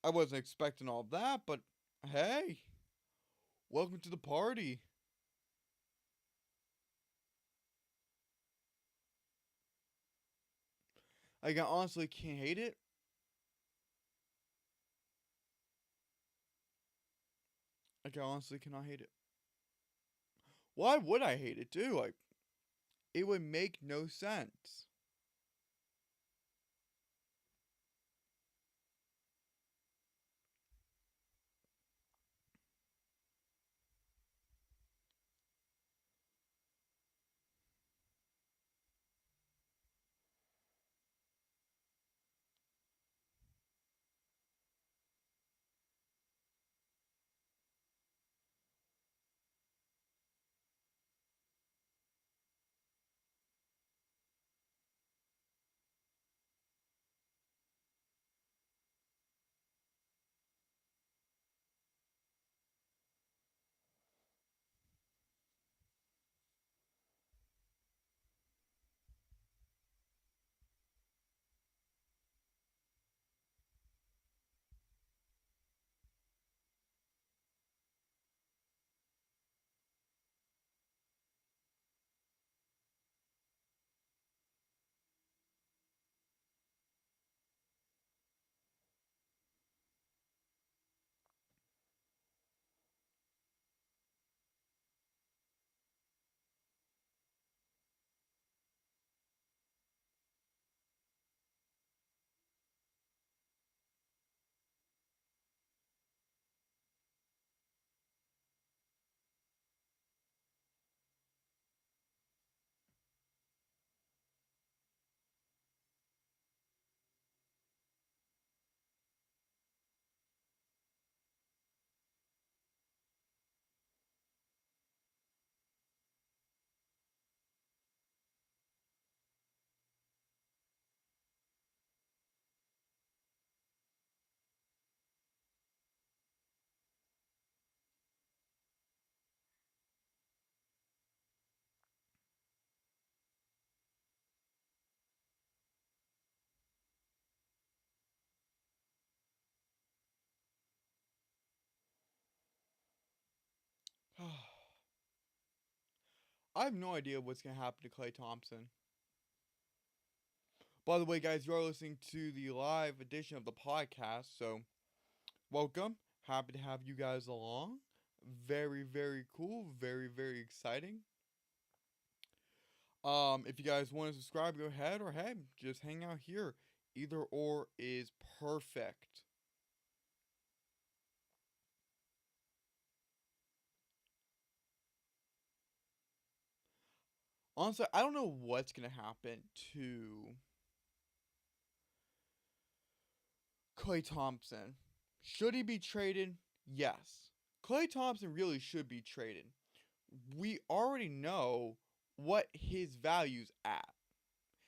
I wasn't expecting all that, but hey, welcome to the party. I honestly can't hate it. I honestly cannot hate it. Why would I hate it, too? Like, it would make no sense. I have no idea what's going to happen to Clay Thompson. By the way, guys, you are listening to the live edition of the podcast, so welcome. Happy to have you guys along. Very, very cool. Very, very exciting. If you guys want to subscribe, go ahead, or hey, just hang out here. Either or is perfect. Honestly, I don't know what's gonna happen to Clay Thompson. Should he be traded? Yes. Clay Thompson really should be traded. We already know what his value's at.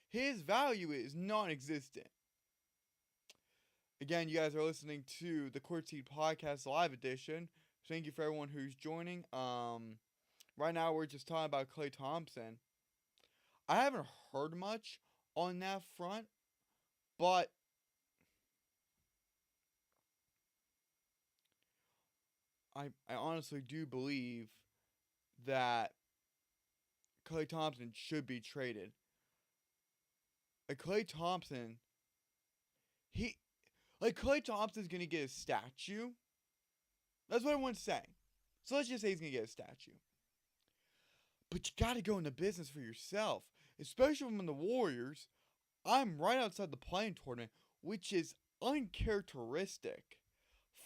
His value is non-existent. Again, you guys are listening to the CourtSideHeat podcast live edition. Thank you for everyone who's joining. Right now we're just talking about Clay Thompson. I haven't heard much on that front, but I honestly do believe that Clay Thompson should be traded. Clay Thompson, he Clay Thompson's gonna get a statue. That's what everyone's saying. So let's just say he's gonna get a statue. But you gotta go into business for yourself, especially when the Warriors. I'm right outside the playing tournament, which is uncharacteristic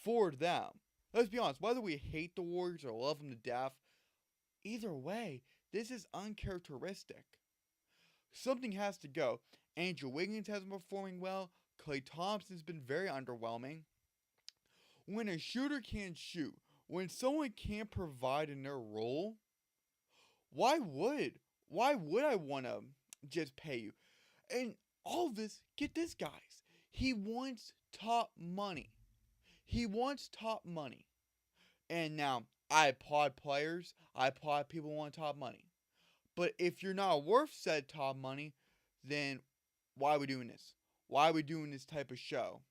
for them. Let's be honest, whether we hate the Warriors or love them to death, either way, this is uncharacteristic. Something has to go. Andrew Wiggins hasn't been performing well. Clay Thompson's been very underwhelming. When a shooter can't shoot, when someone can't provide in their role, Why would? Why would I want to just pay you? And all of this, get this, guys. He wants top money. He wants top money. And now, I applaud players. I applaud people who want top money. But if you're not worth said top money, then why are we doing this? Why are we doing this type of show?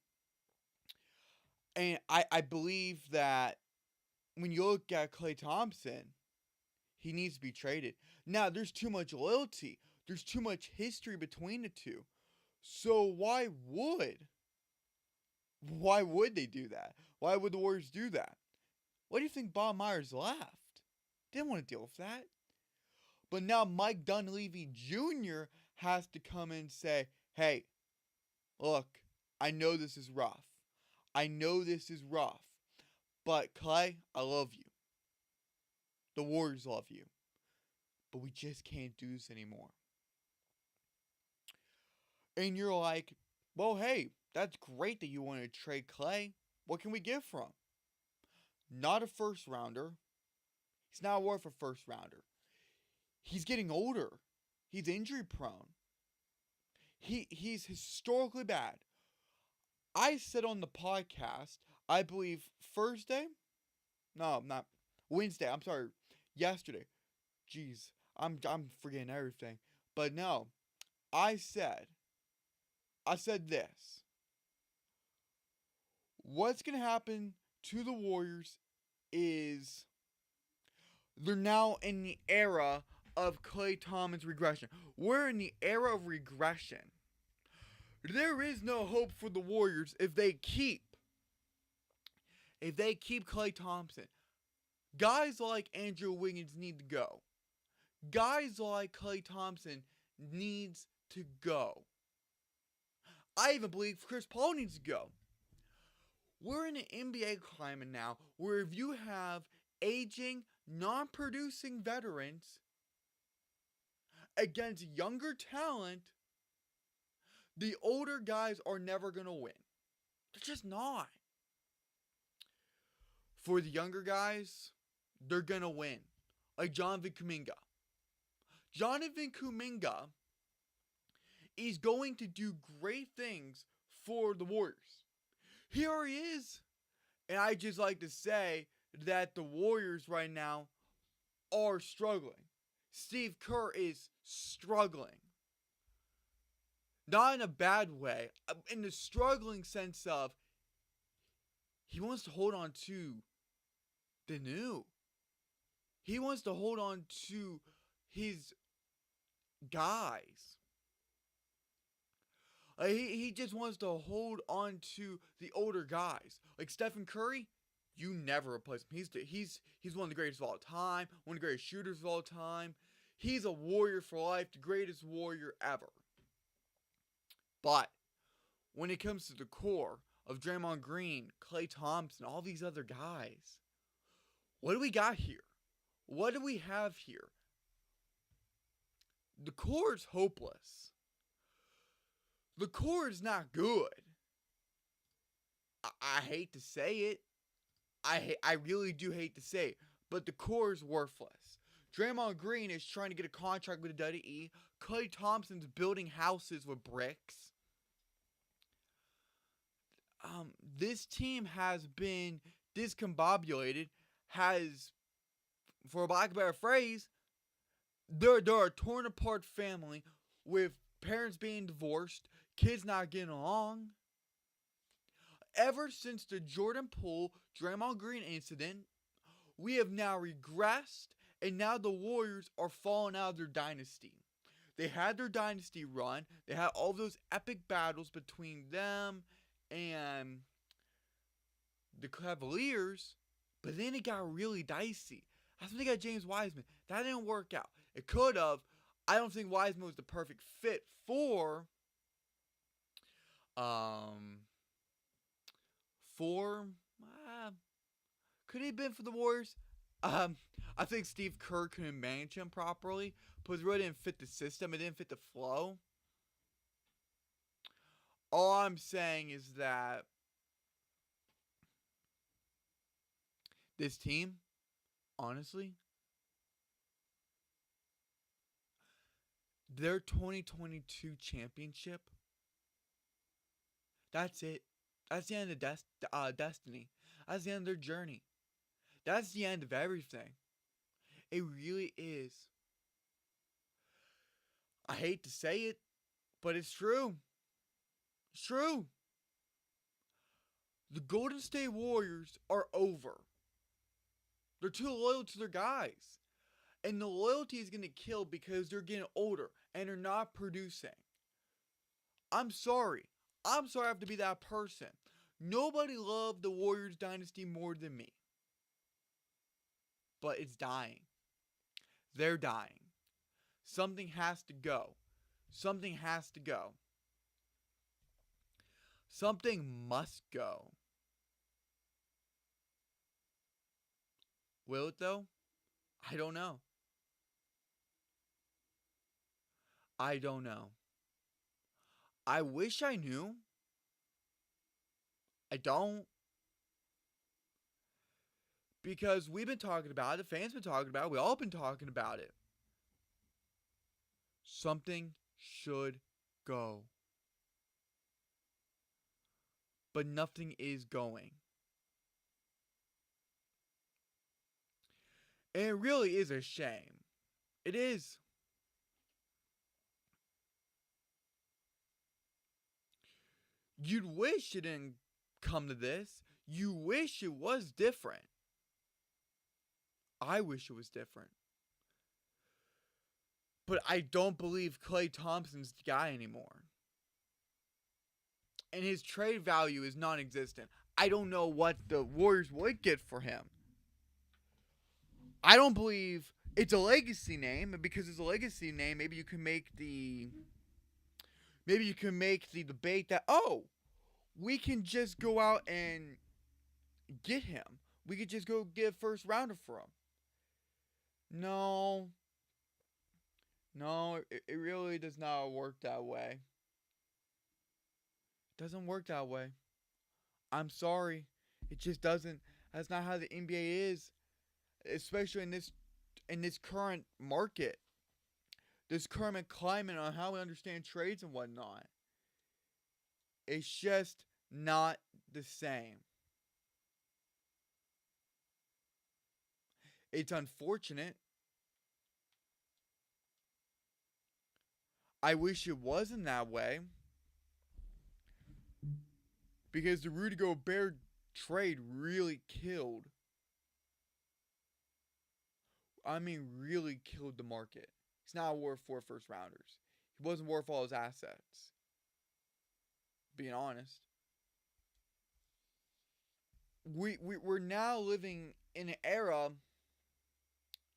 And I believe that when you look at Klay Thompson, he needs to be traded. Now, there's too much loyalty. There's too much history between the two. So why would they do that? Why would the Warriors do that? Why do you think Bob Myers left? Didn't want to deal with that. But now Mike Dunleavy Jr. has to come in and say, hey, look, I know this is rough. I know this is rough. But Klay, I love you. The Warriors love you. But we just can't do this anymore. And you're like, well, hey, that's great that you want to trade Klay. What can we get from? Not a first rounder. He's not worth a first rounder. He's getting older. He's injury prone. He's historically bad. I said on the podcast, I believe Thursday? No, not Wednesday. I'm sorry. Yesterday. Jeez, I'm forgetting everything. But no, I said this. What's going to happen to the Warriors is they're now in the era of Klay Thompson's regression. We're in the era of regression. There is no hope for the Warriors if they keep Klay Thompson. Guys like Andrew Wiggins need to go. Guys like Klay Thompson needs to go. I even believe Chris Paul needs to go. We're in an NBA climate now where if you have aging, non-producing veterans against younger talent, the older guys are never going to win. They're just not. For the younger guys, they're going to win. Like Jonathan Kuminga. Jonathan Kuminga is going to do great things for the Warriors. Here he is. And I just like to say that the Warriors right now are struggling. Steve Kerr is struggling. Not in a bad way. In the struggling sense of he wants to hold on to the new. He wants to hold on to his guys. He just wants to hold on to the older guys. Like Stephen Curry, you never replace him. He's one of the greatest of all time. One of the greatest shooters of all time. He's a warrior for life. The greatest warrior ever. But when it comes to the core of Draymond Green, Klay Thompson, all these other guys, what do we got here? What do we have here? The core is hopeless. The core is not good. I hate to say it. I really do hate to say it. But the core is worthless. Draymond Green is trying to get a contract with the WWE. Klay Thompson's building houses with bricks. This team has been discombobulated. Has, for lack of a better phrase, they're a torn apart family with parents being divorced, kids not getting along. Ever since the Jordan Poole, Draymond Green incident, we have now regressed, and now the Warriors are falling out of their dynasty. They had their dynasty run. They had all those epic battles between them and the Cavaliers, but then it got really dicey. That's when they got James Wiseman. That didn't work out. It could have. I don't think Wiseman was the perfect fit for could he have been for the Warriors? I think Steve Kerr couldn't manage him properly, because it really didn't fit the system. It didn't fit the flow. All I'm saying is that this team, honestly, their 2022 championship, that's it. That's the end of Destiny. That's the end of their journey. That's the end of everything. It really is. I hate to say it, but it's true. It's true. The Golden State Warriors are over. They're too loyal to their guys. And the loyalty is going to kill because they're getting older and they're not producing. I'm sorry. I'm sorry I have to be that person. Nobody loved the Warriors dynasty more than me. But it's dying. They're dying. Something has to go. Something has to go. Something must go. Will it though? I don't know. I don't know. I wish I knew. I don't. Because we've been talking about it, the fans been talking about it, we all been talking about it. Something should go. But nothing is going. And it really is a shame. It is. You'd wish it didn't come to this. You wish it was different. I wish it was different. But I don't believe Klay Thompson's the guy anymore. And his trade value is non-existent. I don't know what the Warriors would get for him. I don't believe it's a legacy name. Because it's a legacy name, maybe you can make the debate that, oh, we can just go out and get him. We could just go get a first rounder for him. No, it really does not work that way. It doesn't work that way. I'm sorry. It just doesn't. That's not how the NBA is. Especially in this current market. This current climate on how we understand trades and whatnot. It's just not the same. It's unfortunate. I wish it wasn't that way. Because the Rudy Gobert trade really killed. Really killed the market. He's not worth 4 first rounders. He wasn't worth all his assets. Being honest. We're now living in an era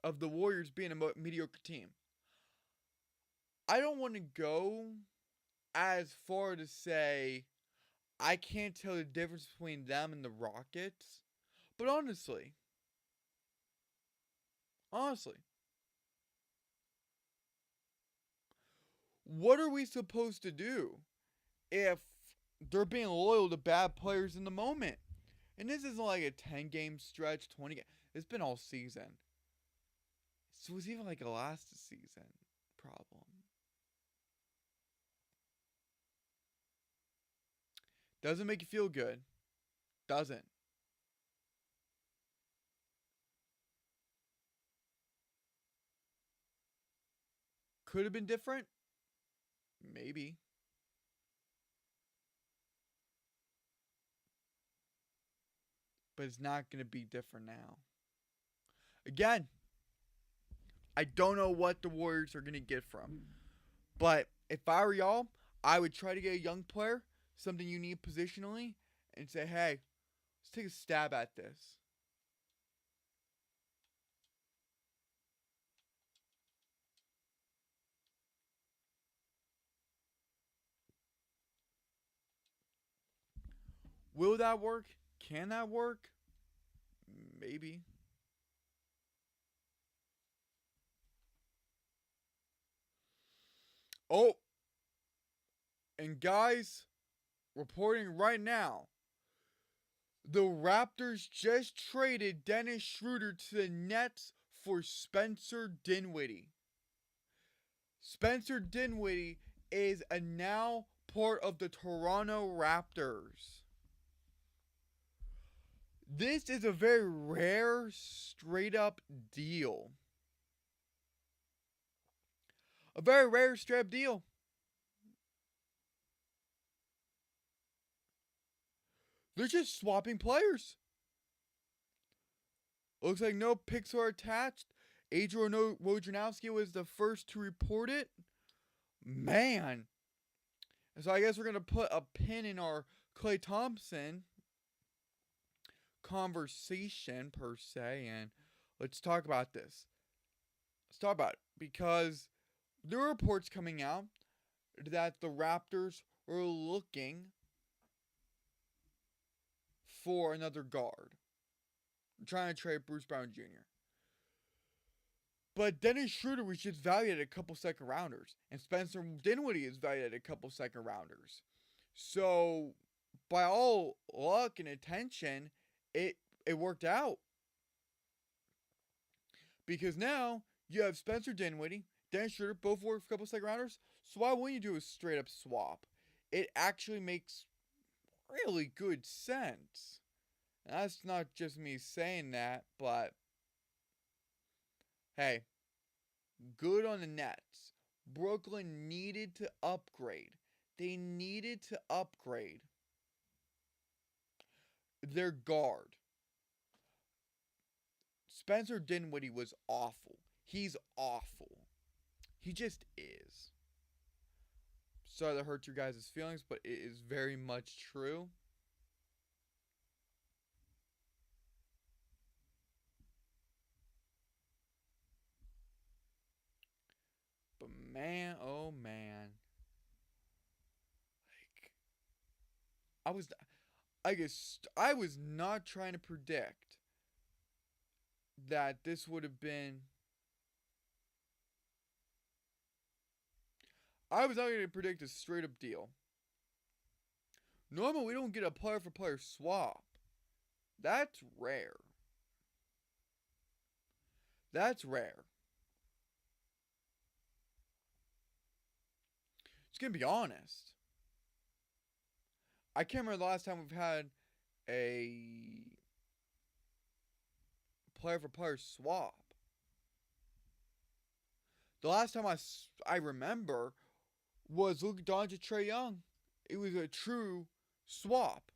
of the Warriors being a mediocre team. I don't want to go as far to say I can't tell the difference between them and the Rockets. But honestly, what are we supposed to do if they're being loyal to bad players in the moment? And this isn't like a 10-game stretch, 20 games. It's been all season. So it was even like a last season problem. Doesn't make you feel good. Doesn't. Could have been different? Maybe. But it's not going to be different now. Again, I don't know what the Warriors are going to get from. But if I were y'all, I would try to get a young player, something you need positionally, and say, hey, let's take a stab at this. Will that work? Can that work? Maybe. Oh, and guys, reporting right now, the Raptors just traded Dennis Schroeder to the Nets for Spencer Dinwiddie. Spencer Dinwiddie is a now part of the Toronto Raptors. This is a very rare, straight up deal. A very rare, straight up deal. They're just swapping players. Looks like no picks are attached. Adrian Wojnarowski was the first to report it. Man. So I guess we're going to put a pin in our Klay Thompson conversation, per se, and let's talk about this. Let's talk about it. Because there are reports coming out that the Raptors are looking for another guard. Trying to trade Bruce Brown Jr. But Dennis Schroeder was just valued at a couple second rounders. And Spencer Dinwiddie is valued at a couple second rounders. So, by all luck and attention, it worked out. Because now, you have Spencer Dinwiddie, Dennis Schroeder, both work for a couple second rounders. So why wouldn't you do a straight up swap? It actually makes really good sense. And that's not just me saying that, but hey, good on the Nets. Brooklyn needed to upgrade. They needed to upgrade their guard. Spencer Dinwiddie was awful. He's awful. He just is. Sorry that hurt you guys' feelings, but it is very much true. But man, oh man. Like, I was not trying to predict that this would have been. I was not going to predict a straight up deal. Normally, we don't get a player for player swap. That's rare. That's rare. Just gonna be honest. I can't remember the last time we've had a player for player swap. The last time I remember was Luka Doncic, Trae Young. It was a true swap.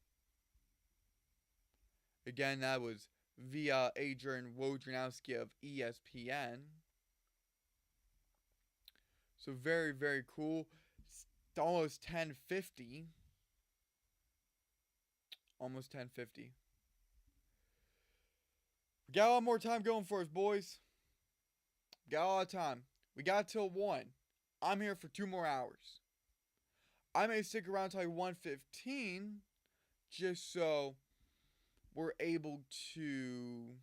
Again, that was via Adrian Wojnarowski of ESPN. So very, very cool. It's almost 10:50. Almost 10:50. We got a lot more time going for us, boys. We got a lot of time. We got till 1. I'm here for 2 more hours. I may stick around till 1:15 just so we're able to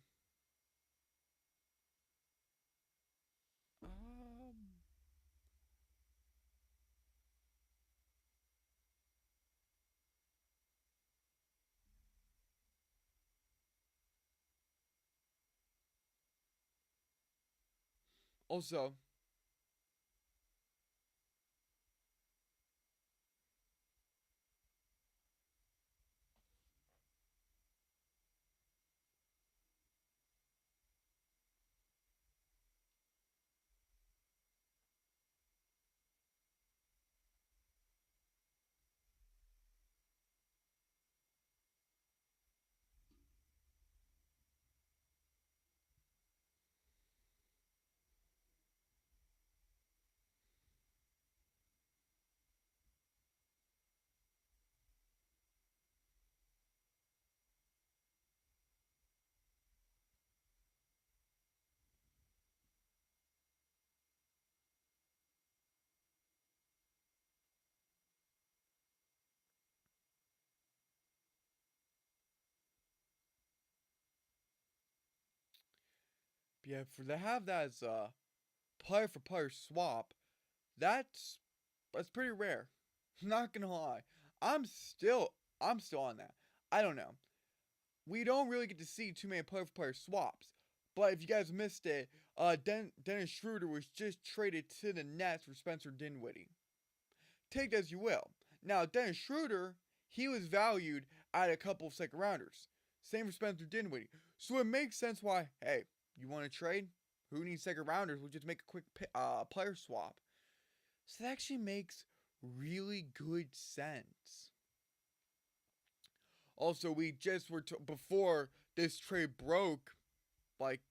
also, yeah, for to have that as a player for player swap, that's pretty rare. Not gonna lie. I'm still on that. I don't know. We don't really get to see too many player for player swaps. But if you guys missed it, Dennis Schroeder was just traded to the Nets for Spencer Dinwiddie. Take that as you will. Now, Dennis Schroeder, he was valued at a couple of second rounders. Same for Spencer Dinwiddie. So it makes sense why, hey, you want to trade? Who needs second rounders? We'll just make a quick player swap. So that actually makes really good sense. Also, we just were before this trade broke, like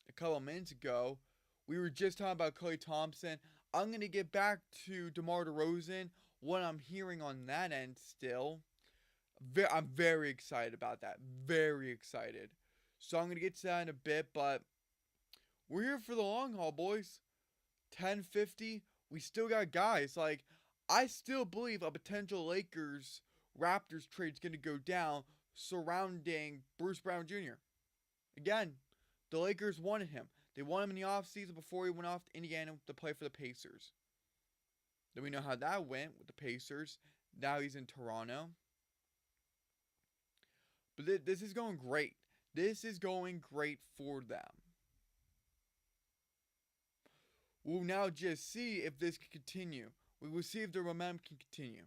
a couple minutes ago, we were just talking about Klay Thompson. I'm gonna get back to DeMar DeRozan. What I'm hearing on that end still, I'm very excited about that. Very excited. So I'm gonna get to that in a bit, but we're here for the long haul, boys. 10:50. We still got guys. Like, I still believe a potential Lakers Raptors trade is gonna go down surrounding Bruce Brown Jr. Again, the Lakers wanted him. They wanted him in the offseason before he went off to Indiana to play for the Pacers. Then we know how that went with the Pacers. Now he's in Toronto. But this is going great. This is going great for them. We'll now just see if this can continue. We will see if the momentum can continue.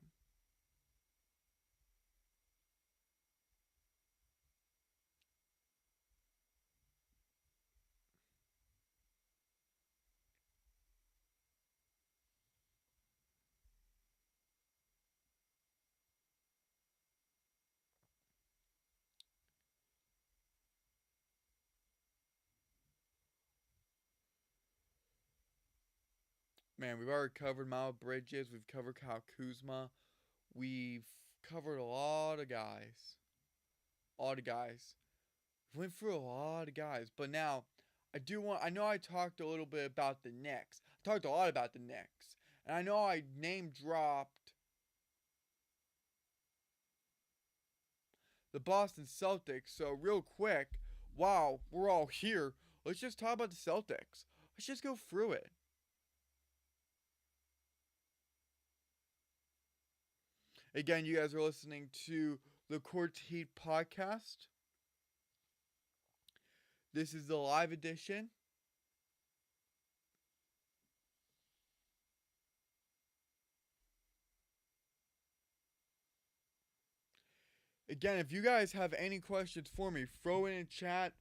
Man, we've already covered Miles Bridges. We've covered Kyle Kuzma. We've covered a lot of guys. We went through a lot of guys. But now, I know I talked a little bit about the Knicks. I talked a lot about the Knicks. And I know I name dropped the Boston Celtics. So real quick, while we're all here, let's just talk about the Celtics. Let's just go through it. Again, you guys are listening to the CourtSideHeat podcast. This is the live edition. Again, if you guys have any questions for me, throw it in chat.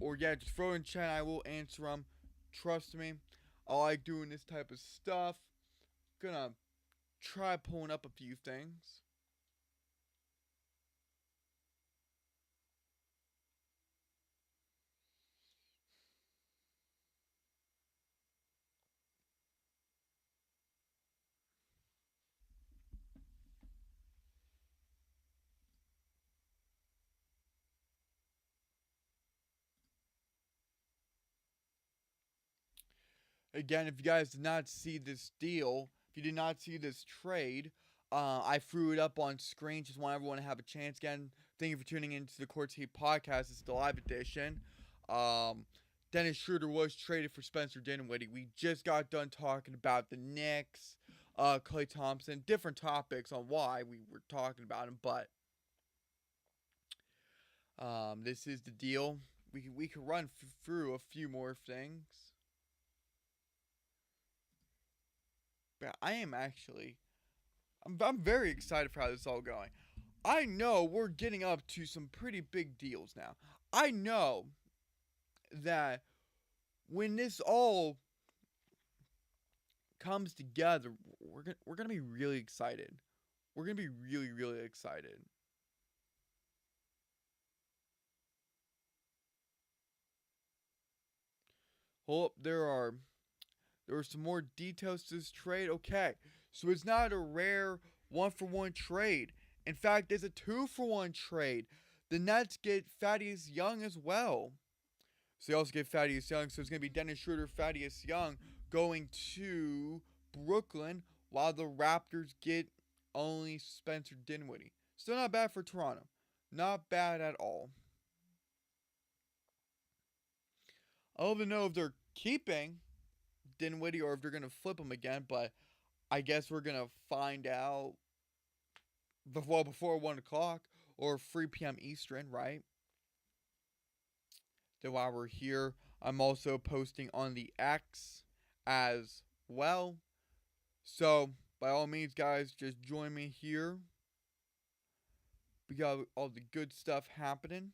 Or just throw it in chat. I will answer them. Trust me. I like doing this type of stuff. Gonna try pulling up a few things. Again, if you guys did not see this deal, if you did not see this trade, I threw it up on screen. Just want everyone to have a chance. Again, thank you for tuning into the CourtSideHeat podcast. It's the live edition. Dennis Schroeder was traded for Spencer Dinwiddie. We just got done talking about the Knicks, Klay Thompson, different topics on why we were talking about him, but this is the deal. We can run through a few more things. But I'm very excited for how this is all going. I know we're getting up to some pretty big deals now. I know that when this all comes together, we're gonna be really excited. We're gonna be really, really excited. Hold up, there are some more details to this trade. Okay, so it's not a rare 1-for-1 trade. In fact, it's a 2-for-1 trade. The Nets get Thaddeus Young as well. So they also get Thaddeus Young. So it's going to be Dennis Schroeder, Thaddeus Young going to Brooklyn, while the Raptors get only Spencer Dinwiddie. Still not bad for Toronto. Not bad at all. I don't even know if they're keeping Dinwiddie or if they're going to flip him again, but I guess we're going to find out before 1 o'clock or 3 p.m. Eastern, right? Then while we're here, I'm also posting on the X as well. So, by all means, guys, just join me here. We got all the good stuff happening.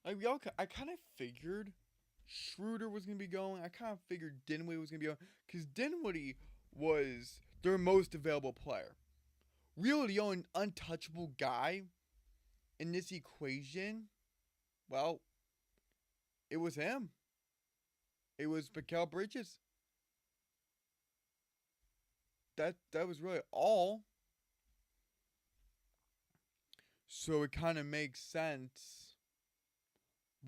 I kind of figured Schroeder was going to be going. I kind of figured Dinwiddie was going to be going because Dinwiddie was their most available player. Really, the only untouchable guy in this equation, well, it was him. It was Mikal Bridges. That was really all. So it kind of makes sense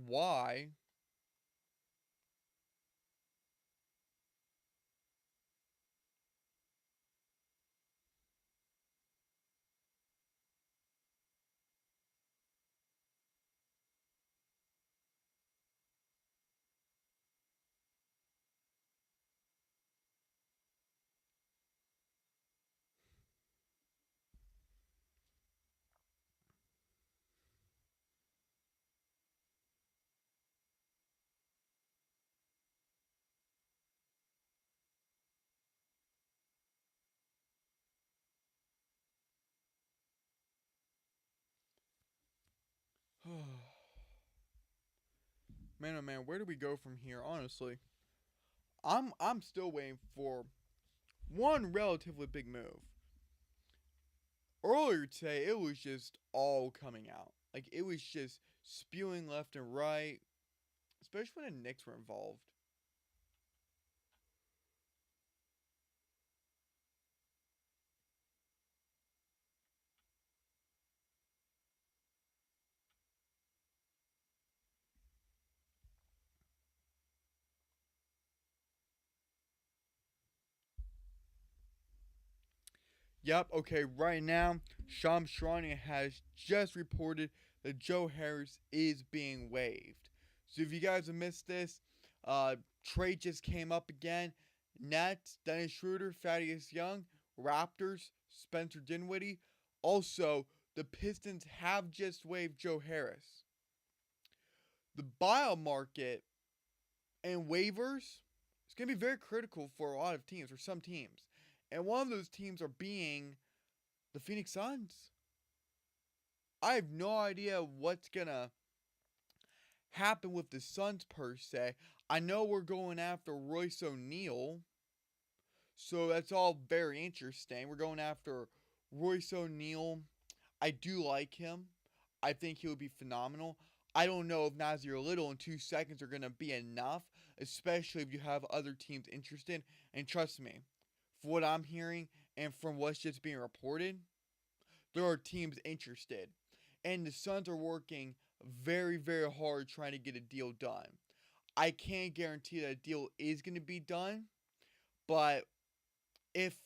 why. Man, oh man, where do we go from here? Honestly, I'm still waiting for one relatively big move. Earlier today, it was just all coming out. Like it was just spewing left and right, especially when the Knicks were involved. Yep, okay, right now, Shams Charania has just reported that Joe Harris is being waived. So if you guys have missed this, trade just came up again. Nets, Dennis Schroeder, Thaddeus Young, Raptors, Spencer Dinwiddie. Also, the Pistons have just waived Joe Harris. The buyout market and waivers is going to be very critical for a lot of teams, or some teams. And one of those teams are being the Phoenix Suns. I have no idea what's gonna happen with the Suns per se. I know we're going after Royce O'Neal, so that's all very interesting. We're going after Royce O'Neal. I do like him. I think he would be phenomenal. I don't know if Nasir Little in 2 seconds are going to be enough, especially if you have other teams interested. And trust me, for what I'm hearing and from what's just being reported, there are teams interested. And the Suns are working very, very hard trying to get a deal done. I can't guarantee that a deal is going to be done, but if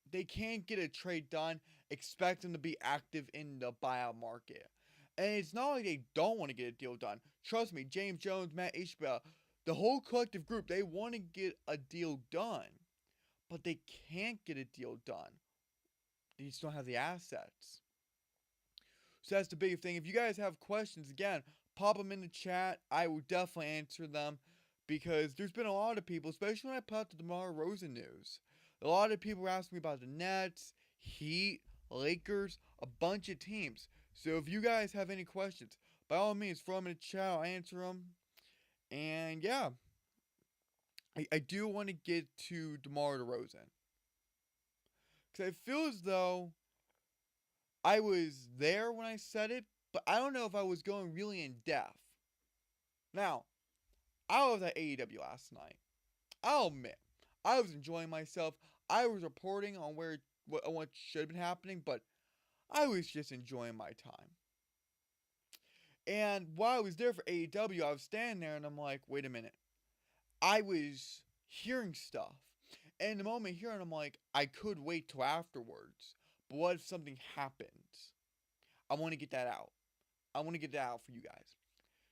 they can't get a trade done, expect them to be active in the buyout market. And it's not like they don't want to get a deal done. Trust me, James Jones, Matt Ishbia, the whole collective group, they want to get a deal done. But they can't get a deal done. They just don't have the assets. So that's the big thing. If you guys have questions, again, pop them in the chat. I will definitely answer them because there's been a lot of people, especially when I put out the DeMar Rosen news. A lot of people were asking me about the Nets, Heat, Lakers, a bunch of teams. So if you guys have any questions, by all means, throw them in the chat. I'll answer them. And yeah, I do want to get to DeMar DeRozan. Because I feel as though I was there when I said it, but I don't know if I was going really in depth. Now, I was at AEW last night. I'll admit, I was enjoying myself. I was reporting on what should have been happening, but I was just enjoying my time. And while I was there for AEW, I was standing there and I'm like, wait a minute. I was hearing stuff. And the moment hearing, I'm like, I could wait till afterwards. But what if something happens? I want to get that out. I want to get that out for you guys.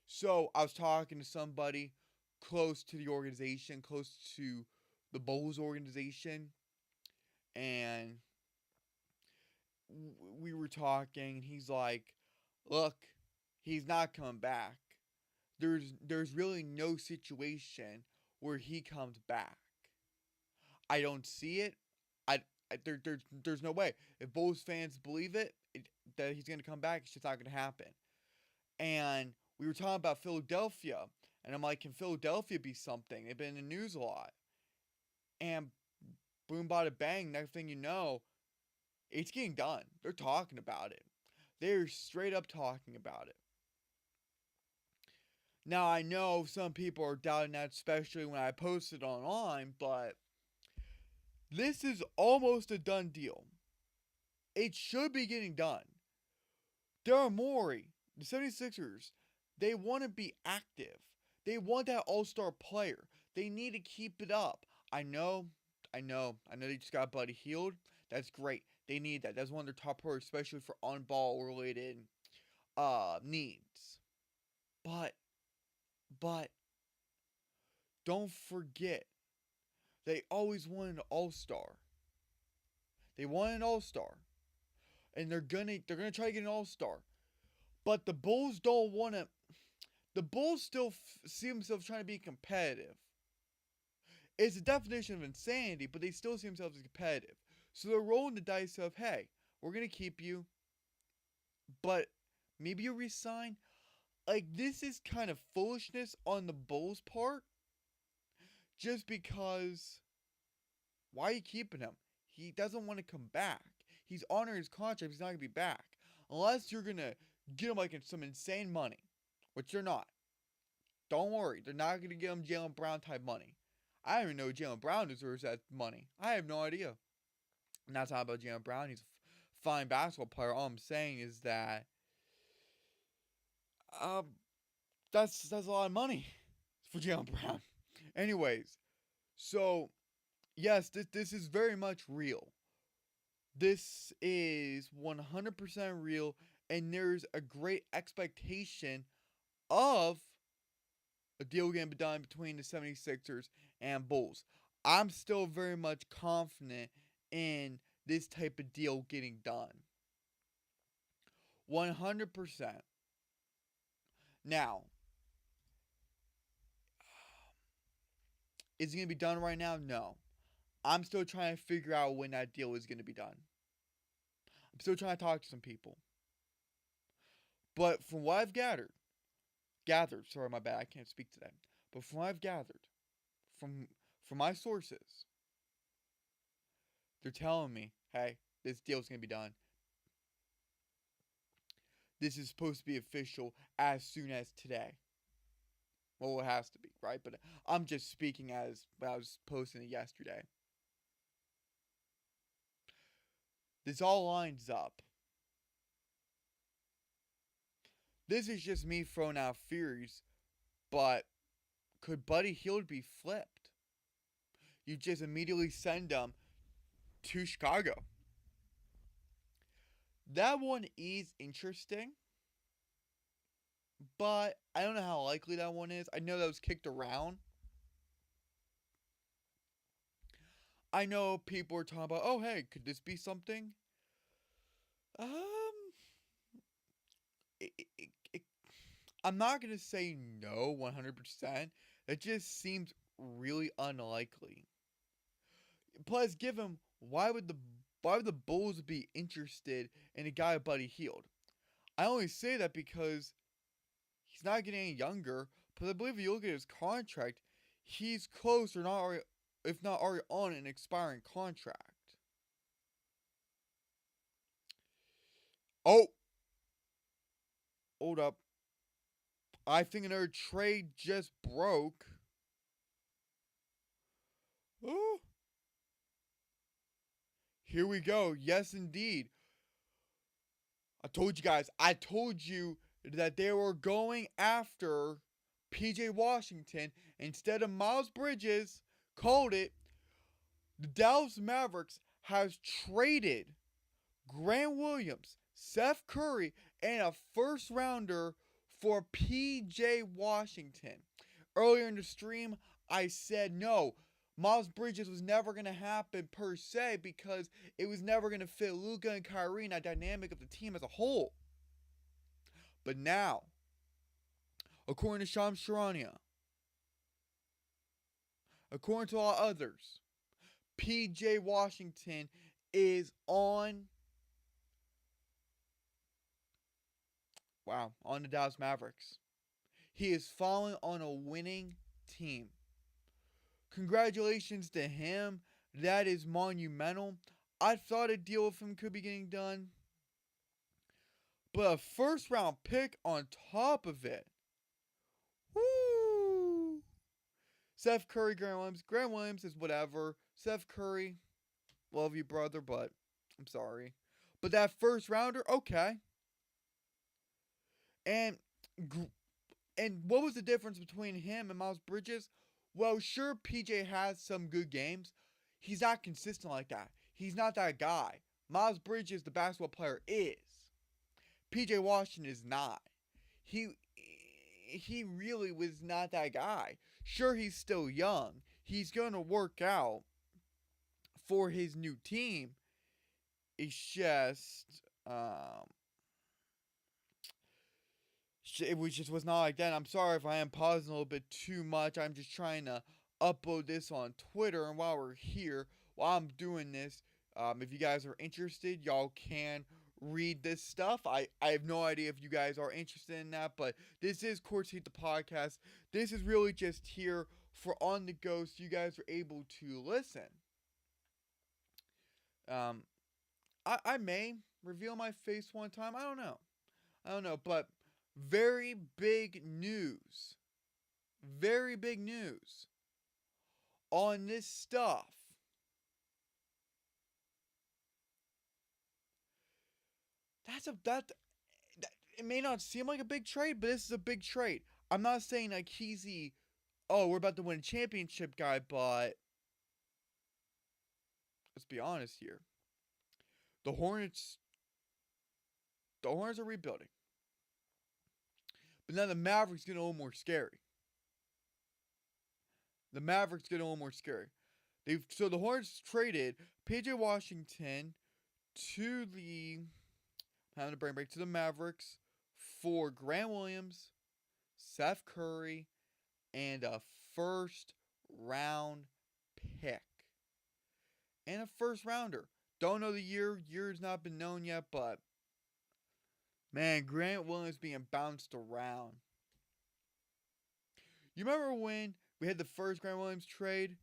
So I was talking to somebody close to the organization, close to the Bulls organization, and we were talking, and he's like, look, he's not coming back. There's really no situation where he comes back. I don't see it. There's no way. If Bulls fans believe that he's going to come back, it's just not going to happen. And we were talking about Philadelphia, and I'm like, can Philadelphia be something? They've been in the news a lot. And boom, bada bang, next thing you know, it's getting done. They're talking about it. They're straight up talking about it. Now, I know some people are doubting that, especially when I post it online, but this is almost a done deal. It should be getting done. Daryl Morey, the 76ers, they want to be active. They want that all-star player. They need to keep it up. I know they just got Buddy Hield. That's great. They need that. That's one of their top priorities, especially for on-ball related needs. But don't forget, they always wanted an all-star. They want an all-star. And they're gonna try to get an all-star. But the Bulls don't want to. The Bulls still see themselves trying to be competitive. It's a definition of insanity, but they still see themselves as competitive. So they're rolling the dice of, hey, we're going to keep you, but maybe you resign. Like, this is kind of foolishness on the Bulls' part. Just because, why are you keeping him? He doesn't want to come back. He's honoring his contract. He's not going to be back. Unless you're going to get him like some insane money, which they're not. Don't worry. They're not going to give him Jaylen Brown type money. I don't even know Jaylen Brown deserves that money. I have no idea. I'm not talking about Jaylen Brown. He's a fine basketball player. All I'm saying is that that's a lot of money for Jaylen Brown. Anyways, so yes, this is very much real. This is 100% real, and there's a great expectation of a deal getting done between the 76ers and Bulls. I'm still very much confident in this type of deal getting done. 100%. Now, is it going to be done right now? No. I'm still trying to figure out when that deal is going to be done. I'm still trying to talk to some people. But from what I've gathered, gathered, sorry, my bad, I can't speak today. But from what I've gathered, from my sources, they're telling me, hey, this deal's gonna be done. This is supposed to be official as soon as today. Well, it has to be, right? But I'm just speaking as I was posting it yesterday. This all lines up. This is just me throwing out theories, but could Buddy Hield be flipped? You just immediately send him to Chicago. That one is interesting, but I don't know how likely that one is. I know that was kicked around. I know people are talking about, oh, hey, could this be something? Um, it, it, it, I'm not going to say no 100%. It just seems really unlikely. Plus, given why would the Bulls be interested in a guy Buddy Hield? I only say that because he's not getting any younger. But I believe if you look at his contract, he's close or not, already, if not already on an expiring contract. Oh, hold up. I think another trade just broke. Oh, here we go. Yes, indeed. I told you guys. I told you that they were going after PJ Washington instead of Miles Bridges. Called it. The Dallas Mavericks has traded Grant Williams, Seth Curry, and a first rounder for PJ Washington. Earlier in the stream, I said no. Miles Bridges was never going to happen per se because it was never going to fit Luka and Kyrie and that dynamic of the team as a whole. But now, according to Shams Charania, according to all others, PJ Washington is on the Dallas Mavericks. He is falling on a winning team. Congratulations to him. That is monumental. I thought a deal with him could be getting done. But a first round pick on top of it. Woo! Seth Curry, Grant Williams. Grant Williams is whatever. Seth Curry, love you, brother, but I'm sorry. But that first rounder, okay. And what was the difference between him and Miles Bridges? Well, sure, PJ has some good games. He's not consistent like that. He's not that guy. Miles Bridges, the basketball player, is. PJ Washington is not. He really was not that guy. Sure, he's still young. He's going to work out for his new team. It's just, it just was not like that. I'm sorry if I am pausing a little bit too much. I'm just trying to upload this on Twitter. And while we're here, while I'm doing this, if you guys are interested, y'all can read this stuff. I have no idea if you guys are interested in that, but this is CourtSideHeat the podcast. This is really just here for on the go so you guys are able to listen. I may reveal my face one time. I don't know, but very big news. Very big news on this stuff. That it may not seem like a big trade, but this is a big trade. I'm not saying like he's we're about to win a championship guy, but let's be honest here. The Hornets are rebuilding. But now the Mavericks get a little more scary. The Hornets traded PJ Washington to the to the Mavericks for Grant Williams, Seth Curry, and a first round pick. And a first rounder. Don't know the year. Year's not been known yet, but man, Grant Williams being bounced around. You remember when we had the first Grant Williams trade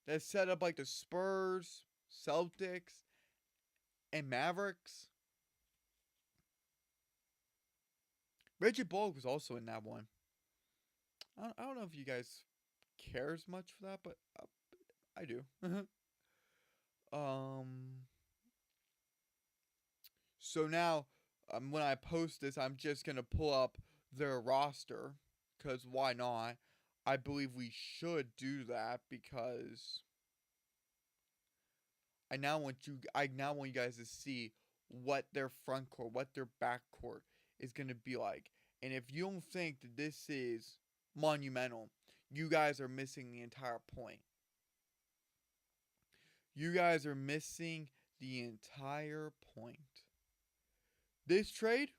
that set up like the Spurs, Celtics, and Mavericks? Reggie Bullock was also in that one. I don't know if you guys care as much for that, but I do. um. So now, when I post this, I'm just gonna pull up their roster, cause why not? I believe we should do that because I now want you guys to see what their front court, what their back court is gonna be like. And if you don't think that this is monumental, you guys are missing the entire point. You guys are missing the entire point. This trade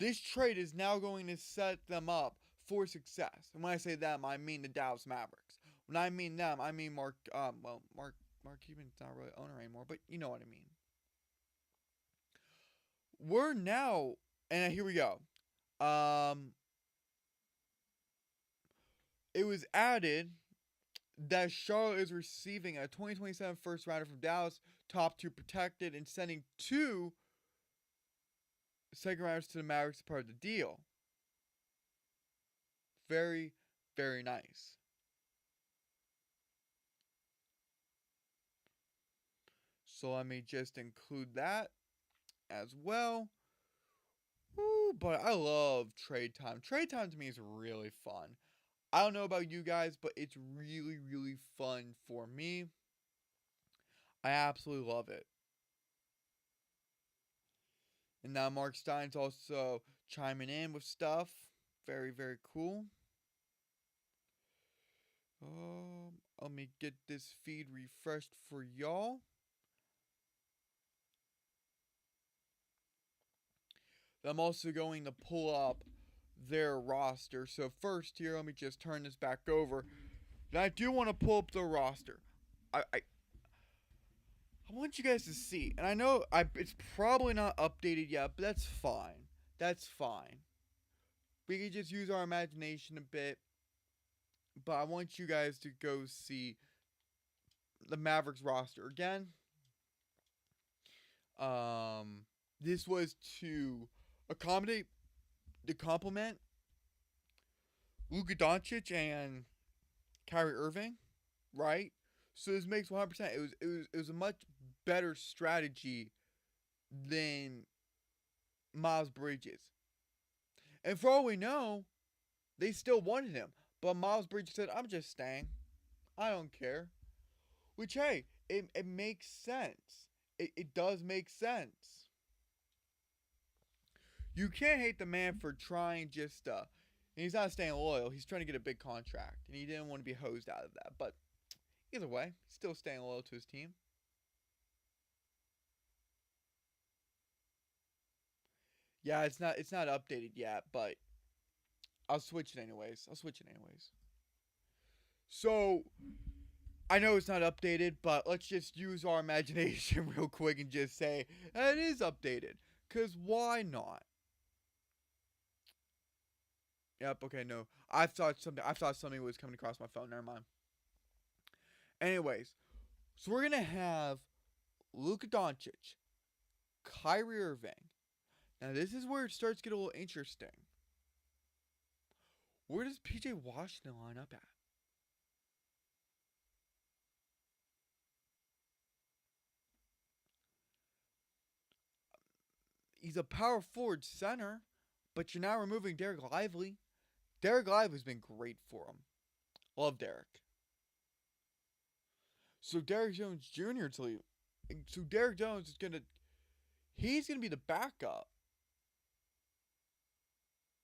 is now going to set them up for success. And when I say them, I mean the Dallas Mavericks. When I mean them, I mean Mark Cuban's not really owner anymore, but you know what I mean. We're now, and here we go. It was added that Charlotte is receiving a 2027 first rounder from Dallas, top 2 protected, and sending 2 second rounders to the Mavericks as part of the deal. Very, very nice. So let me just include that as well. Woo, but I love trade time. Trade time to me is really fun. I don't know about you guys, but it's really, really fun for me. I absolutely love it. And now Mark Stein's also chiming in with stuff. Very, very cool. Let me get this feed refreshed for y'all. I'm also going to pull up their roster. So first here, let me just turn this back over. And I do want to pull up the roster. I want you guys to see. And I know it's probably not updated yet, but that's fine. That's fine. We can just use our imagination a bit. But I want you guys to go see the Mavericks roster again. This was to accommodate the complement Luka Doncic and Kyrie Irving, right? So this makes 100%. It was a much better strategy than Miles Bridges. And for all we know, they still wanted him. But Miles Bridges said, I'm just staying. I don't care. Which, hey, it makes sense. It does make sense. You can't hate the man for trying just, and he's not staying loyal. He's trying to get a big contract. And he didn't want to be hosed out of that. But either way, he's still staying loyal to his team. Yeah, it's not updated yet, but I'll switch it anyways. So I know it's not updated, but let's just use our imagination real quick and just say it is updated. Cause why not? Yep. Okay. No, I thought something was coming across my phone. Never mind. Anyways, so we're gonna have Luka Doncic, Kyrie Irving. Now this is where it starts to get a little interesting. Where does PJ Washington line up at? He's a power forward center, but you're now removing Derek Lively. Derek Lively's been great for him. Love Derek. So Derek Jones Jr. So Derek Jones is he's gonna be the backup.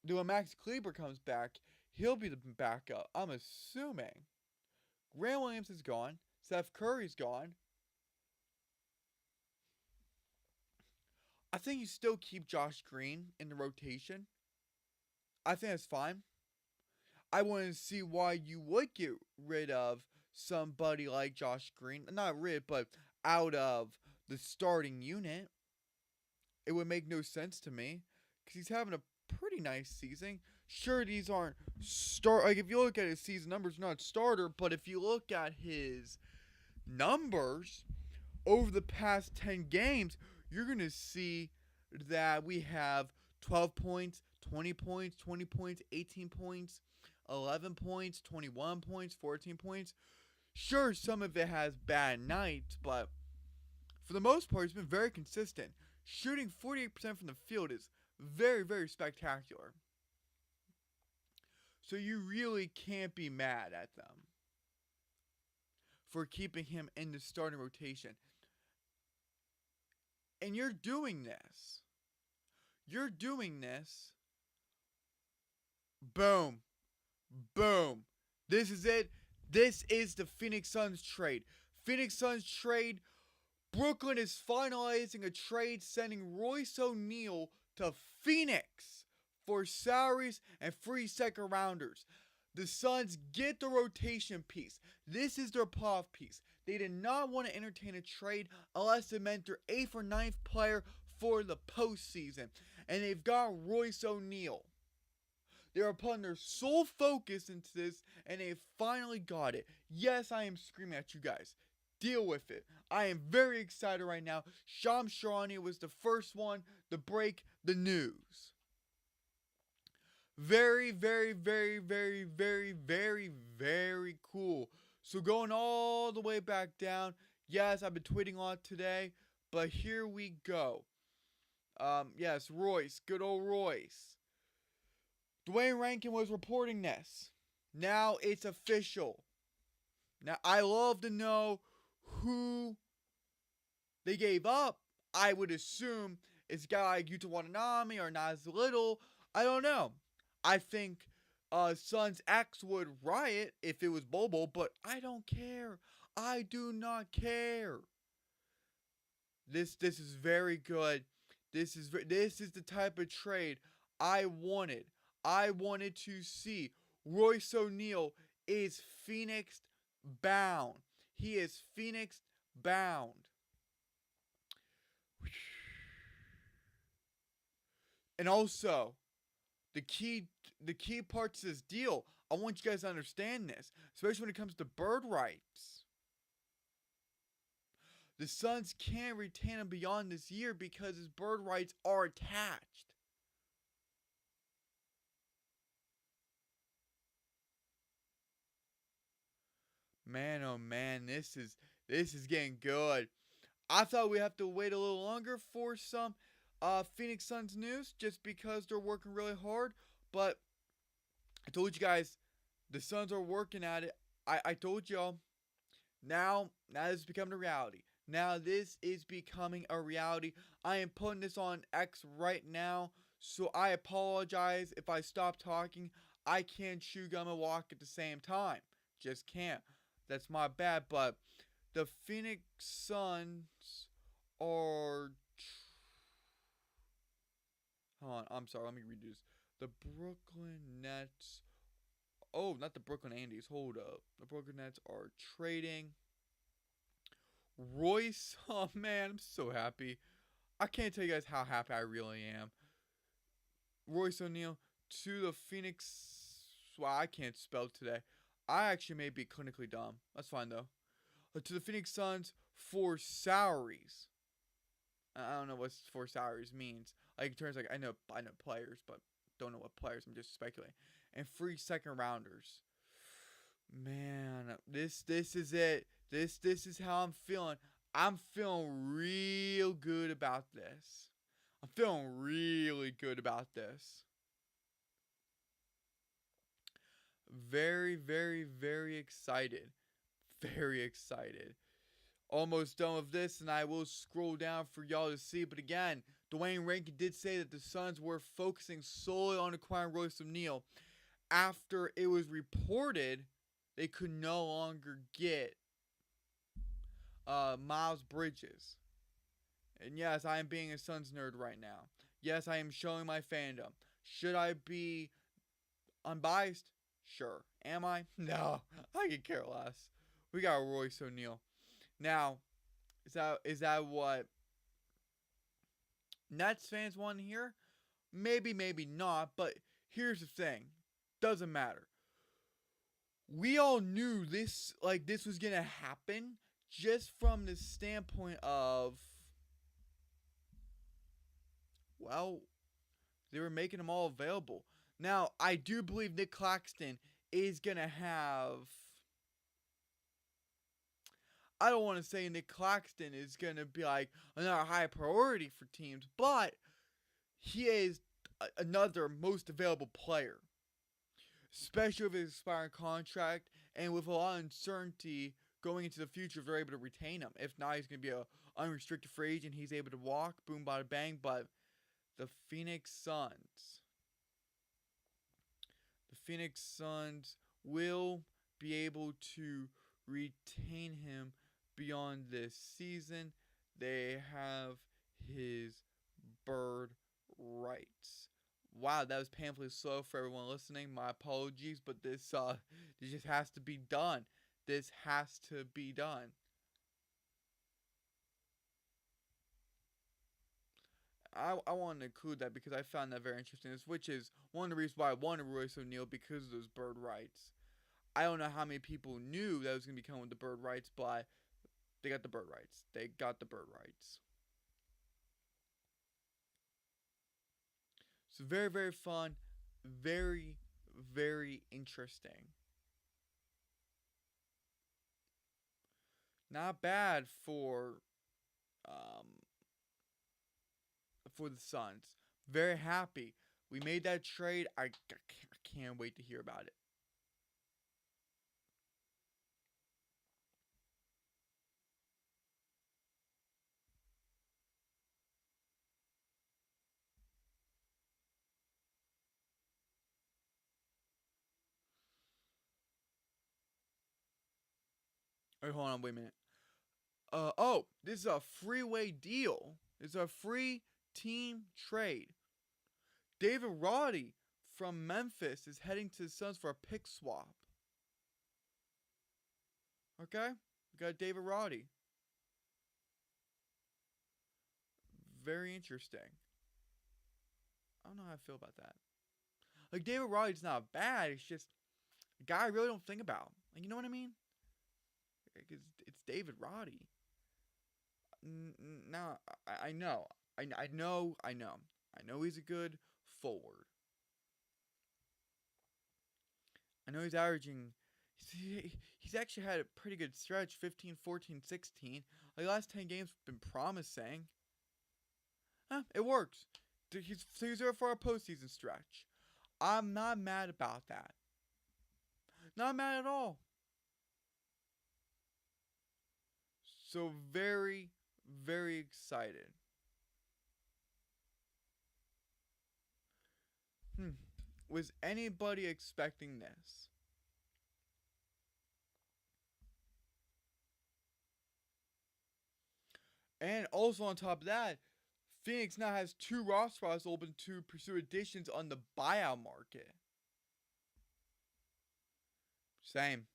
When Max Kleber comes back, he'll be the backup. I'm assuming. Grant Williams is gone. Steph Curry's gone. I think you still keep Josh Green in the rotation. I think that's fine. I want to see why you would get rid of somebody like Josh Green. Not rid, but out of the starting unit. It would make no sense to me because he's having a pretty nice season. Sure, these aren't like if you look at his season numbers, not starter, but if you look at his numbers over the past 10 games, you're going to see that we have 12 points, 20 points, 20 points, 18 points, 11 points, 21 points, 14 points. Sure, some of it has bad nights, but for the most part, it's been very consistent. Shooting 48% from the field is very, very spectacular. So you really can't be mad at them for keeping him in the starting rotation. And you're doing this. You're doing this. Boom. Boom. This is it. This is the Phoenix Suns trade. Phoenix Suns trade. Brooklyn is finalizing a trade sending Royce O'Neal to Phoenix for salaries and free second rounders. The Suns get the rotation piece. This is their playoff piece. They did not want to entertain a trade unless it meant their 8th or 9th player for the postseason. And they've got Royce O'Neal. They are putting their sole focus into this, and they finally got it. Yes, I am screaming at you guys. Deal with it. I am very excited right now. Shams Charania was the first one to break the news. Very, very, very, very, very, very, very cool. So going all the way back down. Yes, I've been tweeting a lot today, but here we go. Yes, Royce. Good old Royce. Dwayne Rankin was reporting this. Now it's official. Now, I love to know who they gave up. I would assume it's a guy like Yuta Watanabe or Nas Little. I don't know. I think Suns X would riot if it was Bobo, but I don't care. I do not care. This is very good. This is the type of trade I wanted. I wanted to see. Royce O'Neal is Phoenix bound. He is Phoenix bound. And also, the key parts of this deal, I want you guys to understand this, especially when it comes to bird rights. The Suns can't retain him beyond this year because his bird rights are attached. Man, oh man, this is getting good. I thought we'd have to wait a little longer for some Phoenix Suns news just because they're working really hard. But I told you guys, the Suns are working at it. I told y'all. Now this is becoming a reality. Now this is becoming a reality. I am putting this on X right now. So I apologize if I stop talking. I can't chew gum and walk at the same time. Just can't. That's my bad. But the Phoenix Suns are... Hold on. I'm sorry. Let me read this. The Brooklyn Nets... Oh, not the Brooklyn Andes. Hold up. The Brooklyn Nets are trading Royce. Oh, man. I'm so happy. I can't tell you guys how happy I really am. Royce O'Neal to the Phoenix... Wow, I can't spell today. I actually may be clinically dumb. That's fine, though. To the Phoenix Suns for salaries. I don't know what for salaries means. Like, in terms, like, I know players, but don't know what players. I'm just speculating. And free second rounders. Man, this is it. This is how I'm feeling. I'm feeling real good about this. I'm feeling really good about this. Very, very, very excited. Very excited. Almost done with this, and I will scroll down for y'all to see. But again, Dwayne Rankin did say that the Suns were focusing solely on acquiring Royce O'Neal after it was reported they could no longer get Miles Bridges. And yes, I am being a Suns nerd right now. Yes, I am showing my fandom. Should I be unbiased? Sure. Am I? No. I could care less. We got Royce O'Neal. Now, is that what Nets fans want to hear? Maybe, maybe not. But here's the thing. Doesn't matter. We all knew this was gonna happen just from the standpoint of, well, they were making them all available. Now, I do believe Nick Claxton is gonna have, I don't want to say Nick Claxton is gonna be like another high priority for teams, but he is another most available player, especially with his expiring contract and with a lot of uncertainty going into the future if they're able to retain him. If not, he's going to be a unrestricted free agent. He's able to walk, boom, bada, bang. But the Phoenix Suns will be able to retain him beyond this season. They have his bird rights. Wow, that was painfully slow for everyone listening. My apologies, but this just has to be done. This has to be done. I wanted to include that because I found that very interesting. Which is one of the reasons why I wanted Royce O'Neal, because of those bird rights. I don't know how many people knew that was going to be coming with the bird rights, but they got the bird rights. They got the bird rights. So very, very fun. Very, very interesting. Not bad um, for the Suns. Very happy. We made that trade. I can't wait to hear about it. Wait, hold on, wait a minute. Oh, this is a freeway deal. It's a free team trade. David Roddy from Memphis is heading to the Suns for a pick swap. Okay? We got David Roddy. Very interesting. I don't know how I feel about that. Like, David Roddy's not bad. It's just a guy I really don't think about. Like, you know what I mean? It's David Roddy. Now, I know. I know. I know he's a good forward. I know he's averaging. He's actually had a pretty good stretch, 15, 14, 16. Like, the last 10 games have been promising. It works. He's there for a postseason stretch. I'm not mad about that. Not mad at all. So very, very excited. Was anybody expecting this? And also on top of that, Phoenix now has 2 roster spots open to pursue additions on the buyout market. Same.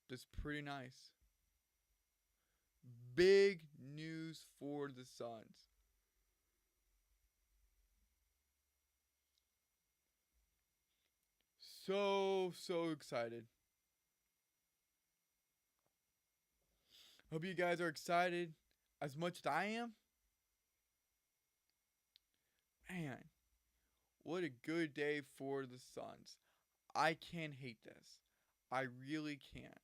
It's pretty nice. Big news for the Suns. So excited. Hope you guys are excited as much as I am. Man, what a good day for the Suns. I can't hate this. I really can't.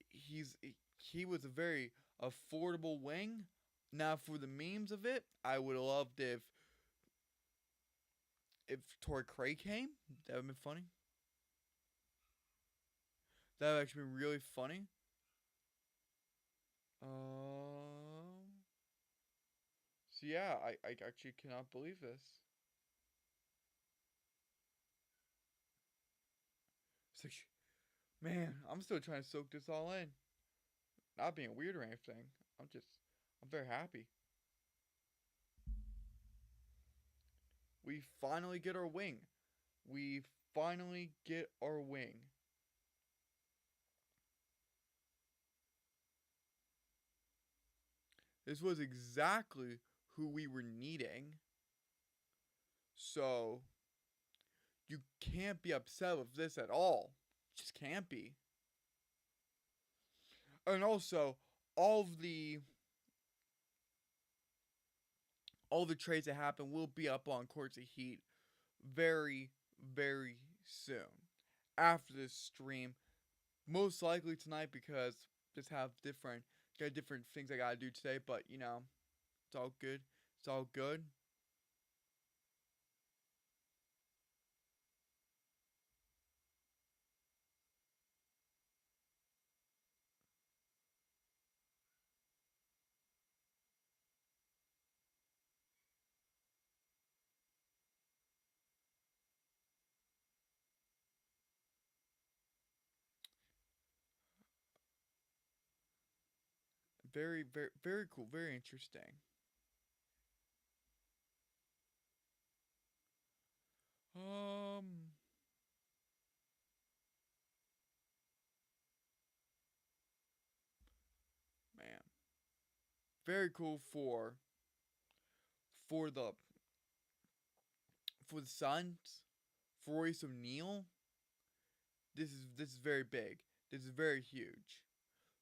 He was a very affordable wing. Now for the memes of it, I would have loved if Torrey Craig came. That would have been funny. That would actually been really funny. So yeah, I actually cannot believe this. It's like, man, I'm still trying to soak this all in. Not being weird or anything. I'm very happy. We finally get our wing. We finally get our wing. This was exactly who we were needing. So you can't be upset with this at all. Just can't be. And also, all of the all the trades that happen will be up on CourtSideHeat very, very soon. After this stream, most likely tonight because just have got different things I gotta do today. But you know, it's all good. It's all good. Very, very, very cool. Very interesting. Um, man, very cool for the for the Suns, for Royce O'Neal. This is very big. This is very huge.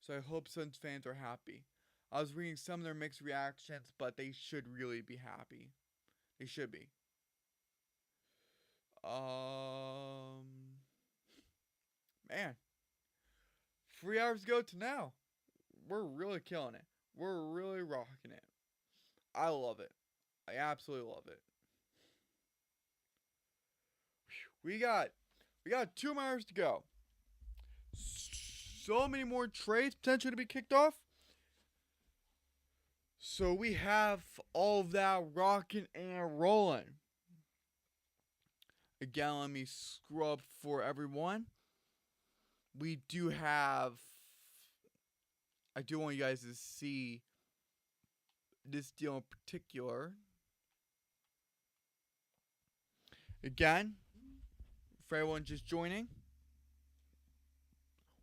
So I hope Suns fans are happy. I was reading some of their mixed reactions, but they should really be happy. They should be. Um, man, 3 hours ago to now, we're really killing it. We're really rocking it. I love it. I absolutely love it. We got we got 2 hours to go. So many more trades potentially to be kicked off. So we have all of that rocking and rolling. Again, let me scrub for everyone. We do have. I do want you guys to see this deal in particular. Again, for everyone just joining,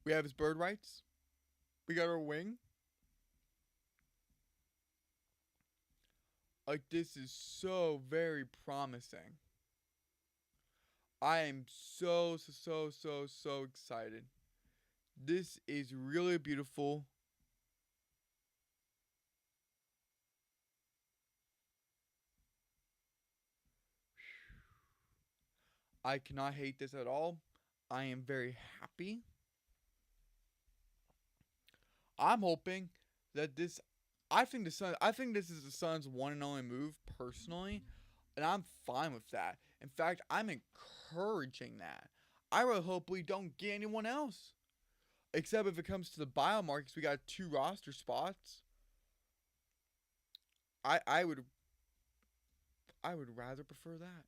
we have his bird rights. We got our wing. Like, this is so very promising. I am so excited. This is really beautiful. I cannot hate this at all. I am very happy. I'm hoping that this. I think this is the Suns' one and only move personally, and I'm fine with that. In fact, I'm encouraging that. I really hope we don't get anyone else. Except if it comes to the buyout markets, we got 2 roster spots. I would rather prefer that.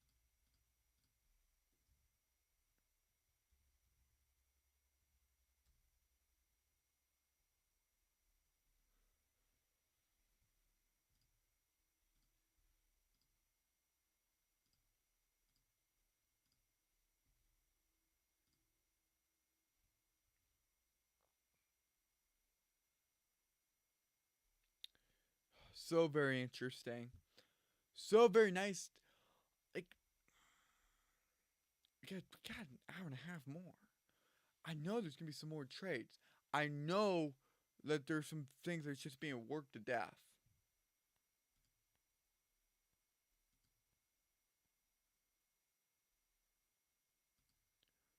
So very interesting. So very nice. Like, we got an hour and a half more. I know there's gonna be some more trades. I know that there's some things that's just being worked to death.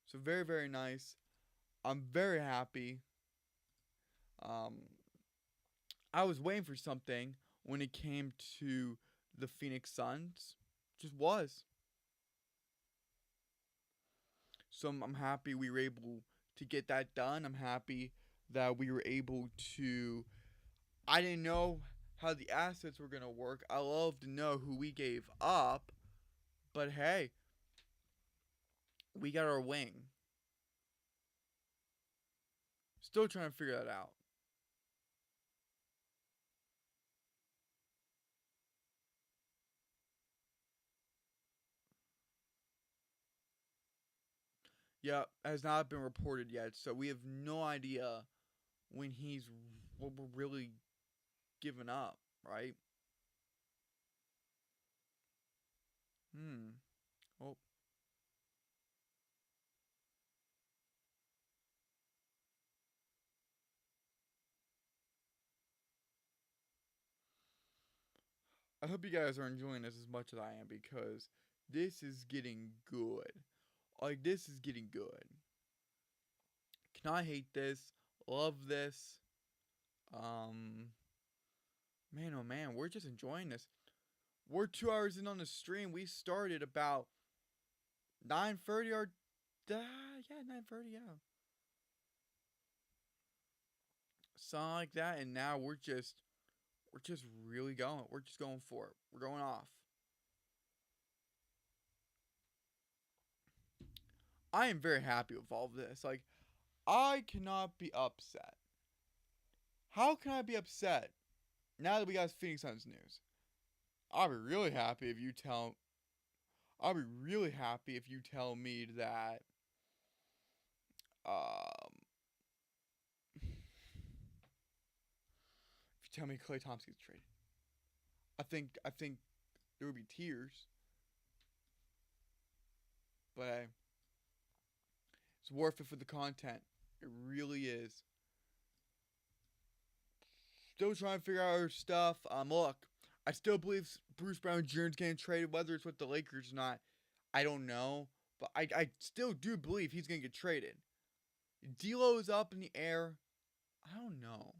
So very, very nice. I'm very happy. Um, I was waiting for something when it came to the Phoenix Suns. Just was. So I'm happy we were able to get that done. I'm happy that we were able to. I didn't know how the assets were going to work. I love to know who we gave up. But hey, we got our wing. Still trying to figure that out. Yeah, has not been reported yet, so we have no idea when he's what we're really giving up, right? Hmm. Oh, I hope you guys are enjoying this as much as I am because this is getting good. Like, this is getting good. Can I hate this? Love this. Um, man, oh man, we're just enjoying this. We're 2 hours in on the stream. We started about 9:30 or yeah, 9:30, yeah. Something like that, and now we're just really going. We're just going for it. We're going off. I am very happy with all of this. Like, I cannot be upset. How can I be upset now that we got Phoenix Suns news? I'll be really happy if you tell. I'll be really happy if you tell me that. Um, if you tell me Clay Thompson gets traded, I think there would be tears, but hey, it's worth it for the content. It really is. Still trying to figure out our stuff. Look, I still believe Bruce Brown Jr. is getting traded, whether it's with the Lakers or not. I don't know, but I still do believe he's gonna get traded. D'Lo is up in the air. I don't know.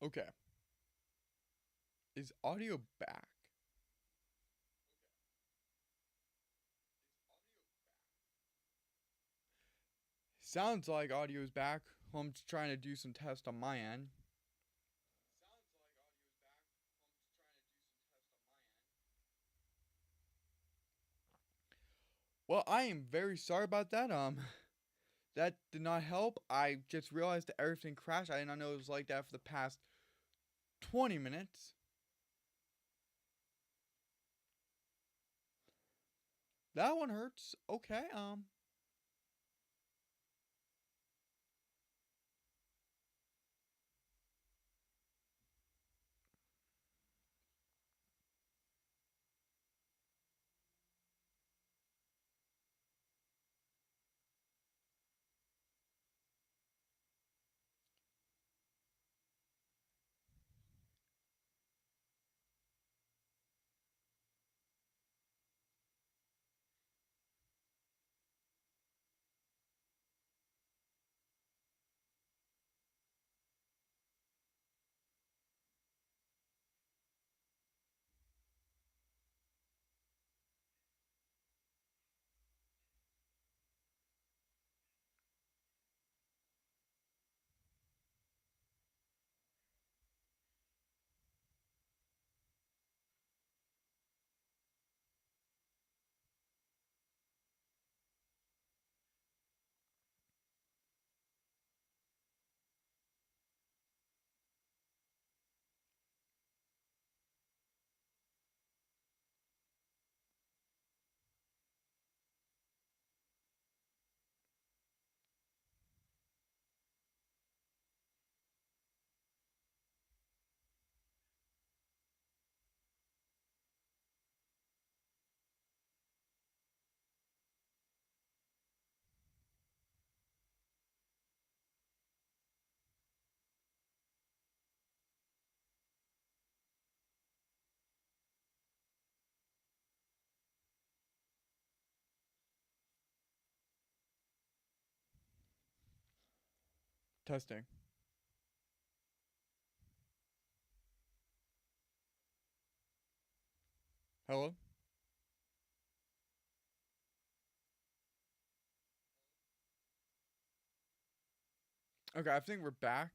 Okay. Is audio back? Sounds like audio's back. I'm just trying to do some tests on my end. Well, I am very sorry about that. That did not help. I just realized that everything crashed. I did not know it was like that for the past 20 minutes. That one hurts. Okay, testing. Hello? Okay, I think we're back.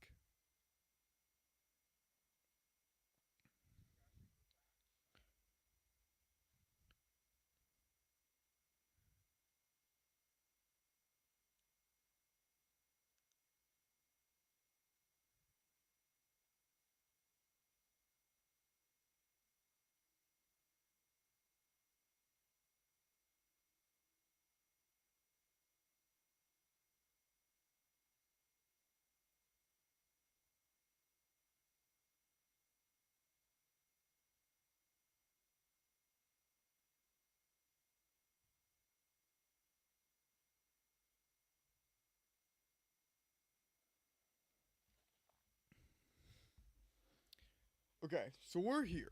Okay, so we're here.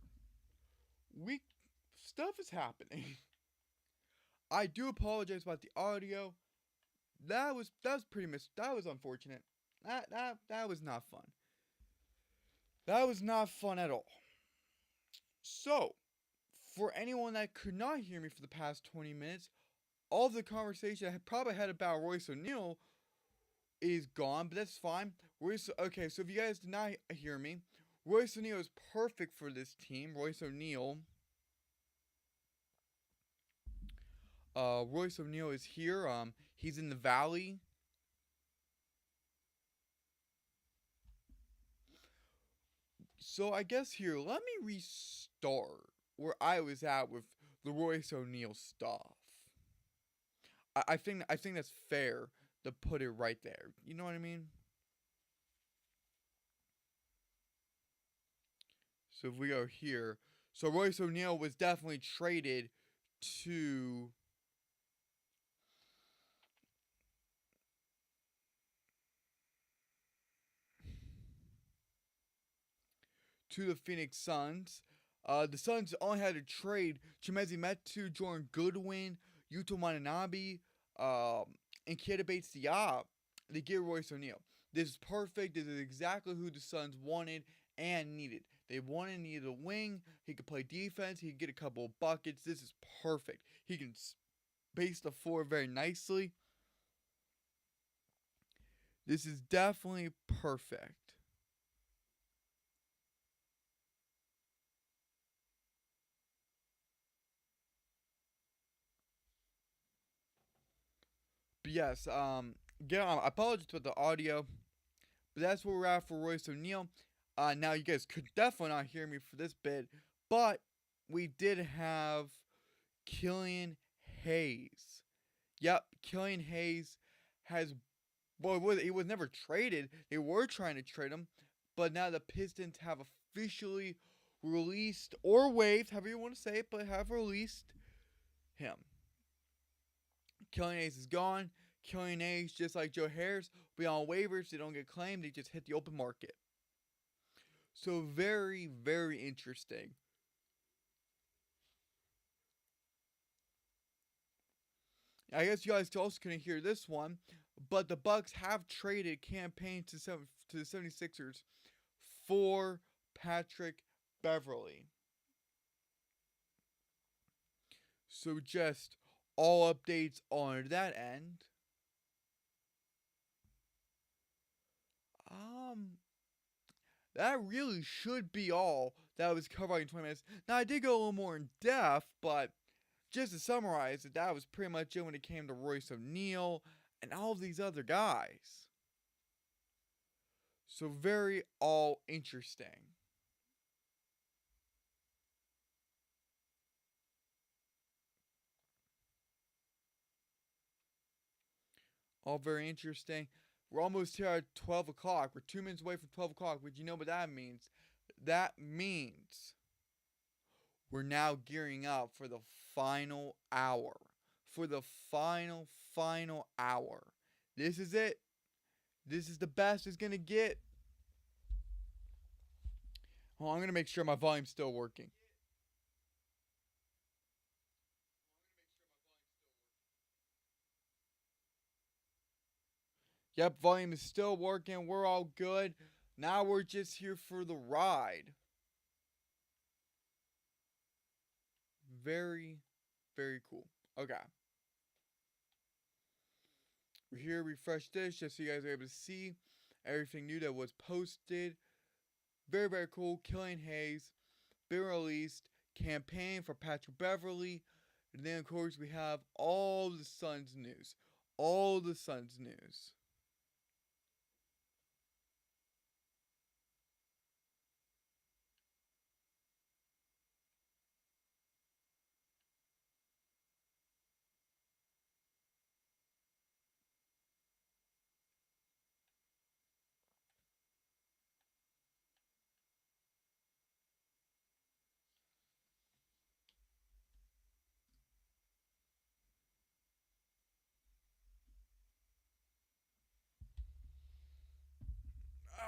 We stuff is happening. I do apologize about the audio. That was pretty that was unfortunate. That was not fun. That was not fun at all. So, for anyone that could not hear me for the past 20 minutes, all the conversation I had probably had about Royce O'Neal is gone, but that's fine. Okay, so if you guys did not hear me, Royce O'Neal is perfect for this team. Royce O'Neal is here. He's in the valley. So I guess here, let me restart where I was at with the Royce O'Neal stuff. I think that's fair to put it right there. You know what I mean? So if we go here, so Royce O'Neal was definitely traded to the Phoenix Suns. The Suns only had to trade Chimezi Metu, Jordan Goodwin, Yuto Watanabe, and Keita Bates Diop. They get Royce O'Neal. This is perfect. This is exactly who the Suns wanted and needed. They wanted needed a wing. He could play defense. He could get a couple of buckets. This is perfect. He can space the floor very nicely. This is definitely perfect. But yes, again, I apologize for the audio, but that's where we're at for Royce O'Neal. Now you guys could definitely not hear me for this bit, but we did have Killian Hayes. Yep, Killian Hayes has, well, he was never traded. They were trying to trade him, but now the Pistons have officially released or waived, however you want to say it, but have released him. Killian Hayes is gone. Killian Hayes, just like Joe Harris, will be on waivers. They don't get claimed. They just hit the open market. So very, very interesting. I guess you guys also couldn't hear this one, but the Bucks have traded campaign to the 76ers for Patrick Beverly. So just all updates on that end. That really should be all that was covered in 20 minutes. Now, I did go a little more in depth, but just to summarize it, that was pretty much it when it came to Royce O'Neal and all of these other guys. So very all interesting. All very interesting. We're almost here at 12 o'clock. We're 2 minutes away from 12 o'clock. But you know what that means? That means we're now gearing up for the final hour. For the final hour. This is it. This is the best it's going to get. Oh, I'm going to make sure my volume's still working. Yep, volume is still working. We're all good. Now we're just here for the ride. Very, very cool. Okay. We're here, refresh this just so you guys are able to see everything new that was posted. Very, very cool. Killian Hayes, been released. Campaign for Patrick Beverly. And then, of course, we have all the Suns news. All the Suns news.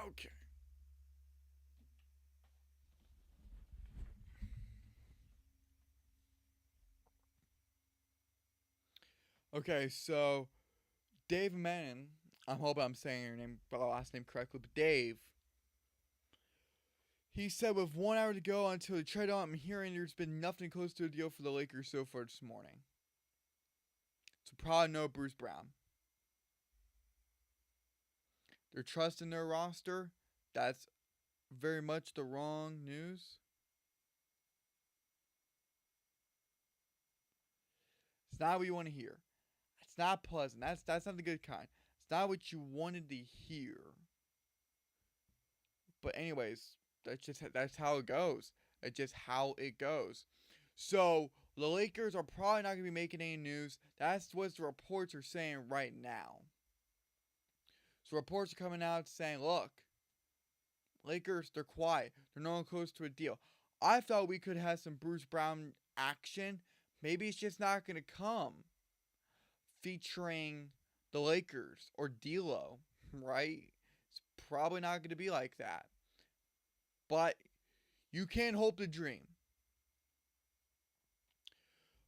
Okay. Okay, so Dave Mann, I hope I'm saying your name, last name correctly, but Dave, he said with 1 hour to go until the trade on, I'm hearing there's been nothing close to a deal for the Lakers so far this morning. So probably no Bruce Brown. They're trusting their roster. That's very much the wrong news. It's not what you want to hear. It's not pleasant. That's not the good kind. It's not what you wanted to hear. But anyways, that's how it goes. That's just how it goes. So the Lakers are probably not gonna be making any news. That's what the reports are saying right now. So reports are coming out saying, look, Lakers, they're quiet. They're not close to a deal. I thought we could have some Bruce Brown action. Maybe it's just not gonna come featuring the Lakers or D'Lo, right? It's probably not going to be like that. But you can't hope to dream.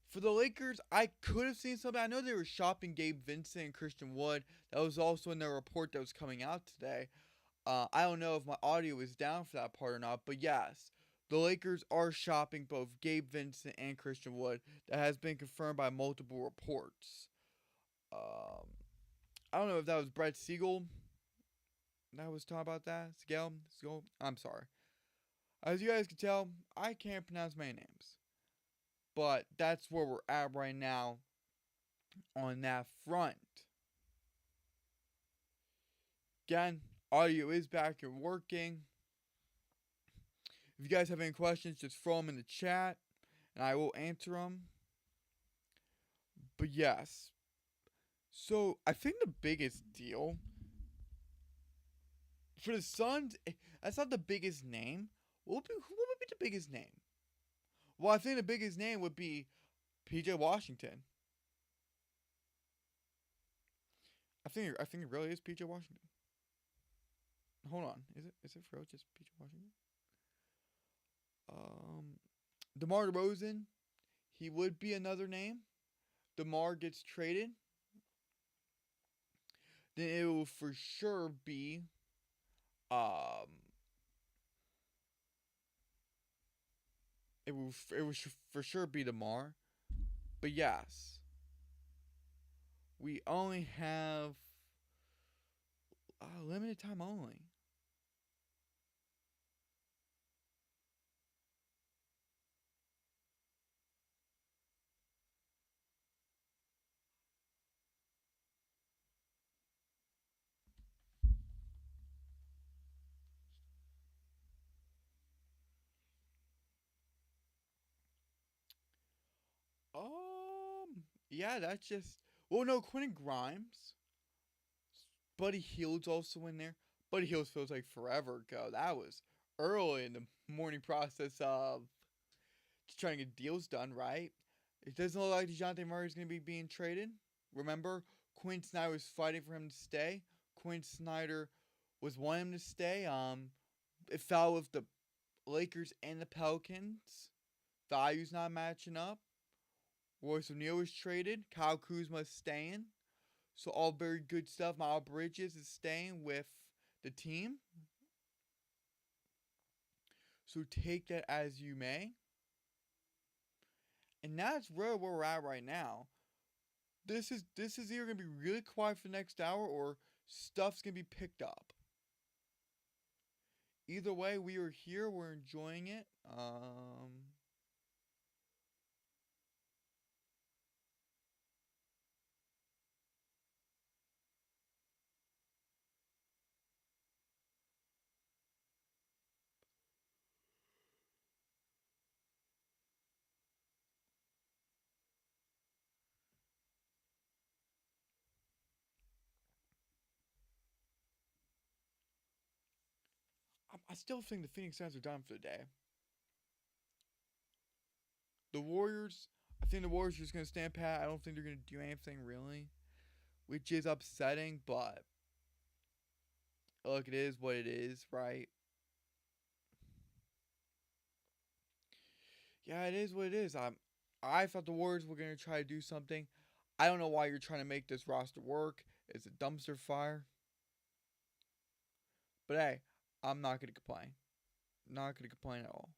For the Lakers, I could have seen something. I know they were shopping Gabe Vincent and Christian Wood. That was also in their report that was coming out today. I don't know if my audio is down for that part or not, but yes, the Lakers are shopping both Gabe Vincent and Christian Wood. That has been confirmed by multiple reports. Um, I don't know if that was Brett Siegel that was talking about that. Siegel. I'm sorry. As you guys can tell, I can't pronounce many names, but that's where we're at right now on that front. Again, audio is back and working. If you guys have any questions, just throw them in the chat and I will answer them. But yes, so I think the biggest deal for the Suns, that's not the biggest name. Who would be the biggest name? Well, I think the biggest name would be PJ Washington. I think it really is PJ Washington. Hold on, is it for real just PJ Washington? Um, DeMar DeRozan, he would be another name. DeMar gets traded, then it will for sure be um it will for sure be DeMar. But yes, we only have limited time only. Yeah, that's just. Well, no, Quentin Grimes, Buddy Hield's also in there. Buddy Hield feels like forever ago. That was early in the morning process of just trying to get deals done, right? It doesn't look like DeJounte Murray is going to be being traded. Remember, Quinn Snyder was fighting for him to stay. Quinn Snyder was wanting him to stay. It fell with the Lakers and the Pelicans. Values not matching up. Royce O'Neal was traded. Kyle Kuzma is staying. So all very good stuff. Miles Bridges is staying with the team. So take that as you may. And that's really where we're at right now. This is either gonna be really quiet for the next hour or stuff's gonna be picked up. Either way, we are here. We're enjoying it. I still think the Phoenix Suns are done for the day. The Warriors, I think the Warriors are just gonna stand pat. I don't think they're gonna do anything really, which is upsetting. But look, it is what it is, right? Yeah, it is what it is. I thought the Warriors were gonna try to do something. I don't know why you're trying to make this roster work. It's a dumpster fire. But hey, I'm not gonna complain. Not gonna complain at all.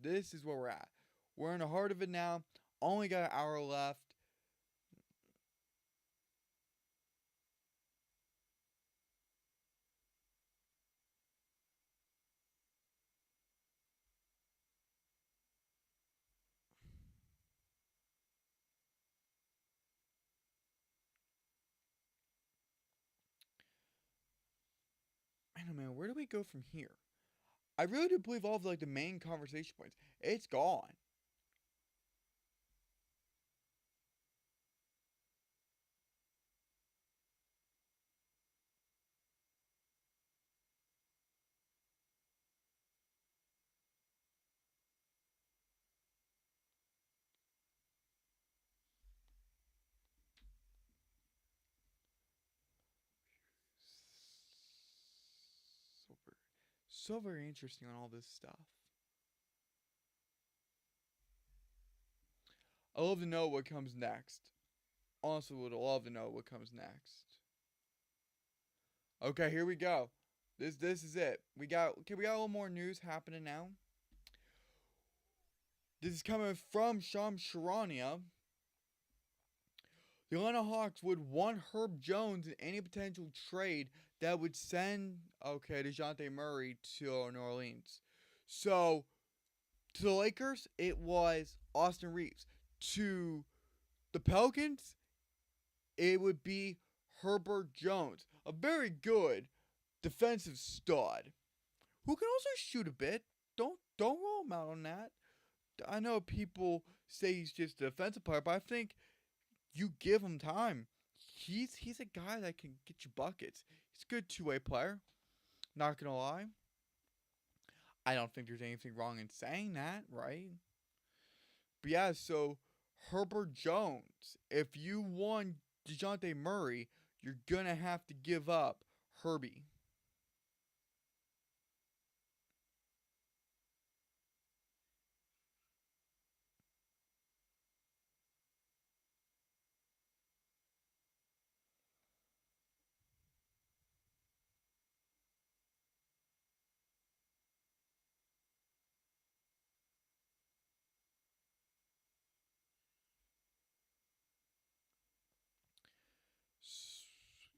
This is where we're at. We're in the heart of it now. Only got an hour left. Man, oh man, where do we go from here? I really do believe all of like the main conversation points. It's gone. So very interesting on all this stuff. I love to know what comes next. Honestly, would love to know what comes next. Okay, here we go. This is it. We got a little more news happening now. This is coming from Sham Sharania. The Atlanta Hawks would want Herb Jones in any potential trade that would send DeJounte Murray to New Orleans. So to the Lakers, it was Austin Reeves. To the Pelicans, it would be Herbert Jones, a very good defensive stud who can also shoot a bit. Don't roll him out on that. I know people say he's just a defensive player, but I think you give him time. He's a guy that can get you buckets. He's a good two-way player. Not gonna lie. I don't think there's anything wrong in saying that, right? But yeah, so Herbert Jones, if you want DeJounte Murray, you're gonna have to give up Herbie.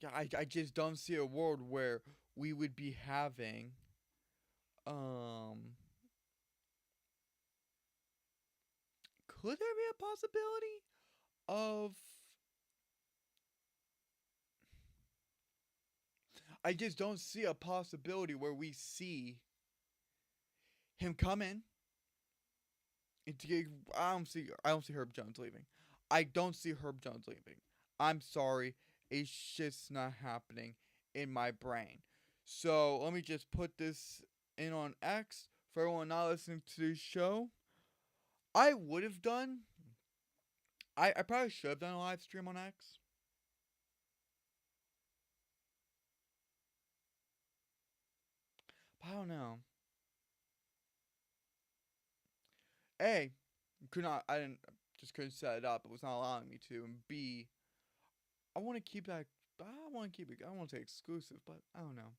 'Cause I just don't see a world where we would be having um could there be a possibility of I just don't see a possibility where we see him come in and to get, I don't see Herb Jones leaving. I don't see Herb Jones leaving. I'm sorry, it's just not happening in my brain. So let me just put this in on X for everyone not listening to the show. I would have done. I probably should have done a live stream on X. But I don't know. A, could not. I didn't. Just couldn't set it up. It was not allowing me to. And B, I want to keep that. I want to keep it. I don't want to say exclusive, but I don't know.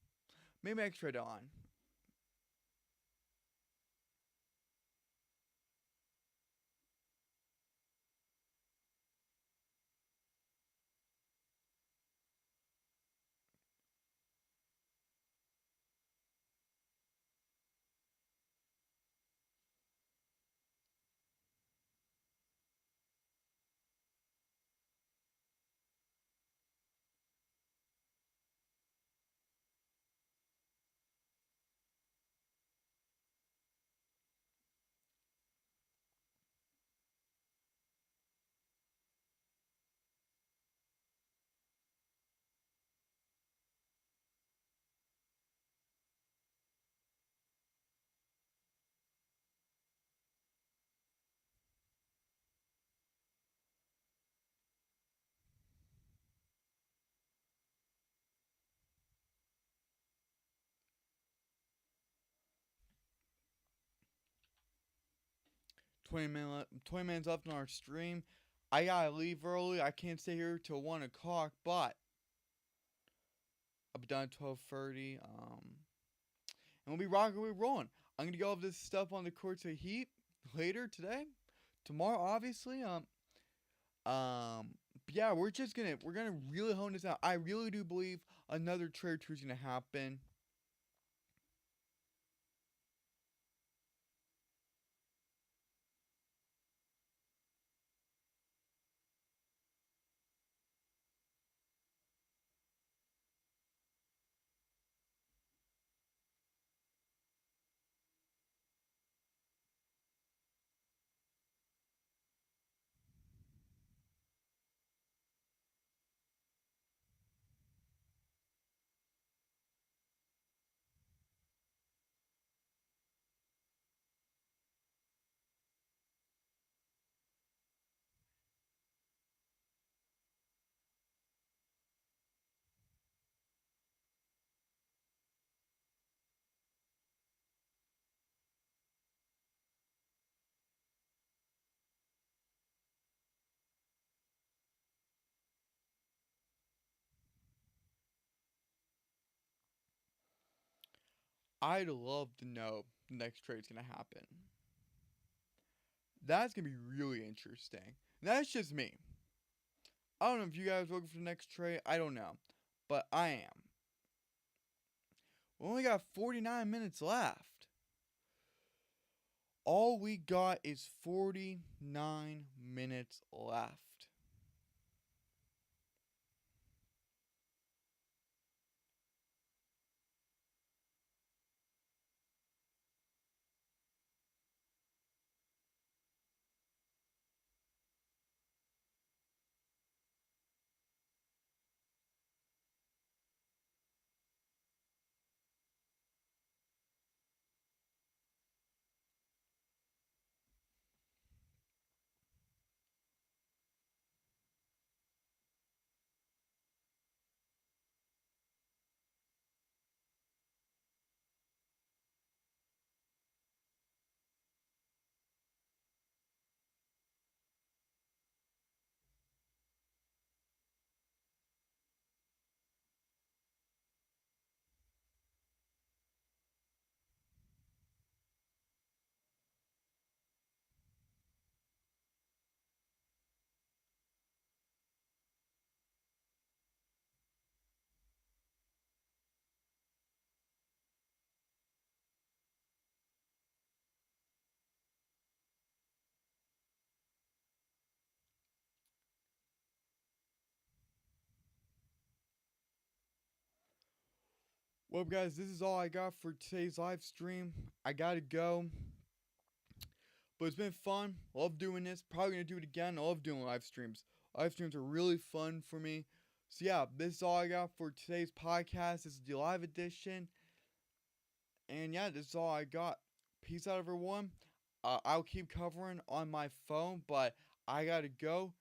Maybe I can trade it on. 20 minutes left on our stream. I gotta leave early. I can't stay here till 1 o'clock, but I'll be done at 12:30. And we'll be rocking, we'll be rolling. I'm gonna go over this stuff on the CourtSideHeat Heat later today, tomorrow, obviously. But yeah, we're gonna really hone this out. I really do believe another trade is gonna happen. I'd love to know the next trade's gonna happen. That's gonna be really interesting. And that's just me. I don't know if you guys are looking for the next trade. I don't know, but I am. We only got 49 minutes left. All we got is 49 minutes left. Well, guys, this is all I got for today's live stream. I gotta go. But it's been fun. Love doing this. Probably gonna do it again. I love doing live streams. Live streams are really fun for me. So yeah, this is all I got for today's podcast. This is the live edition. And yeah, this is all I got. Peace out, everyone. I'll keep covering on my phone, but I gotta go.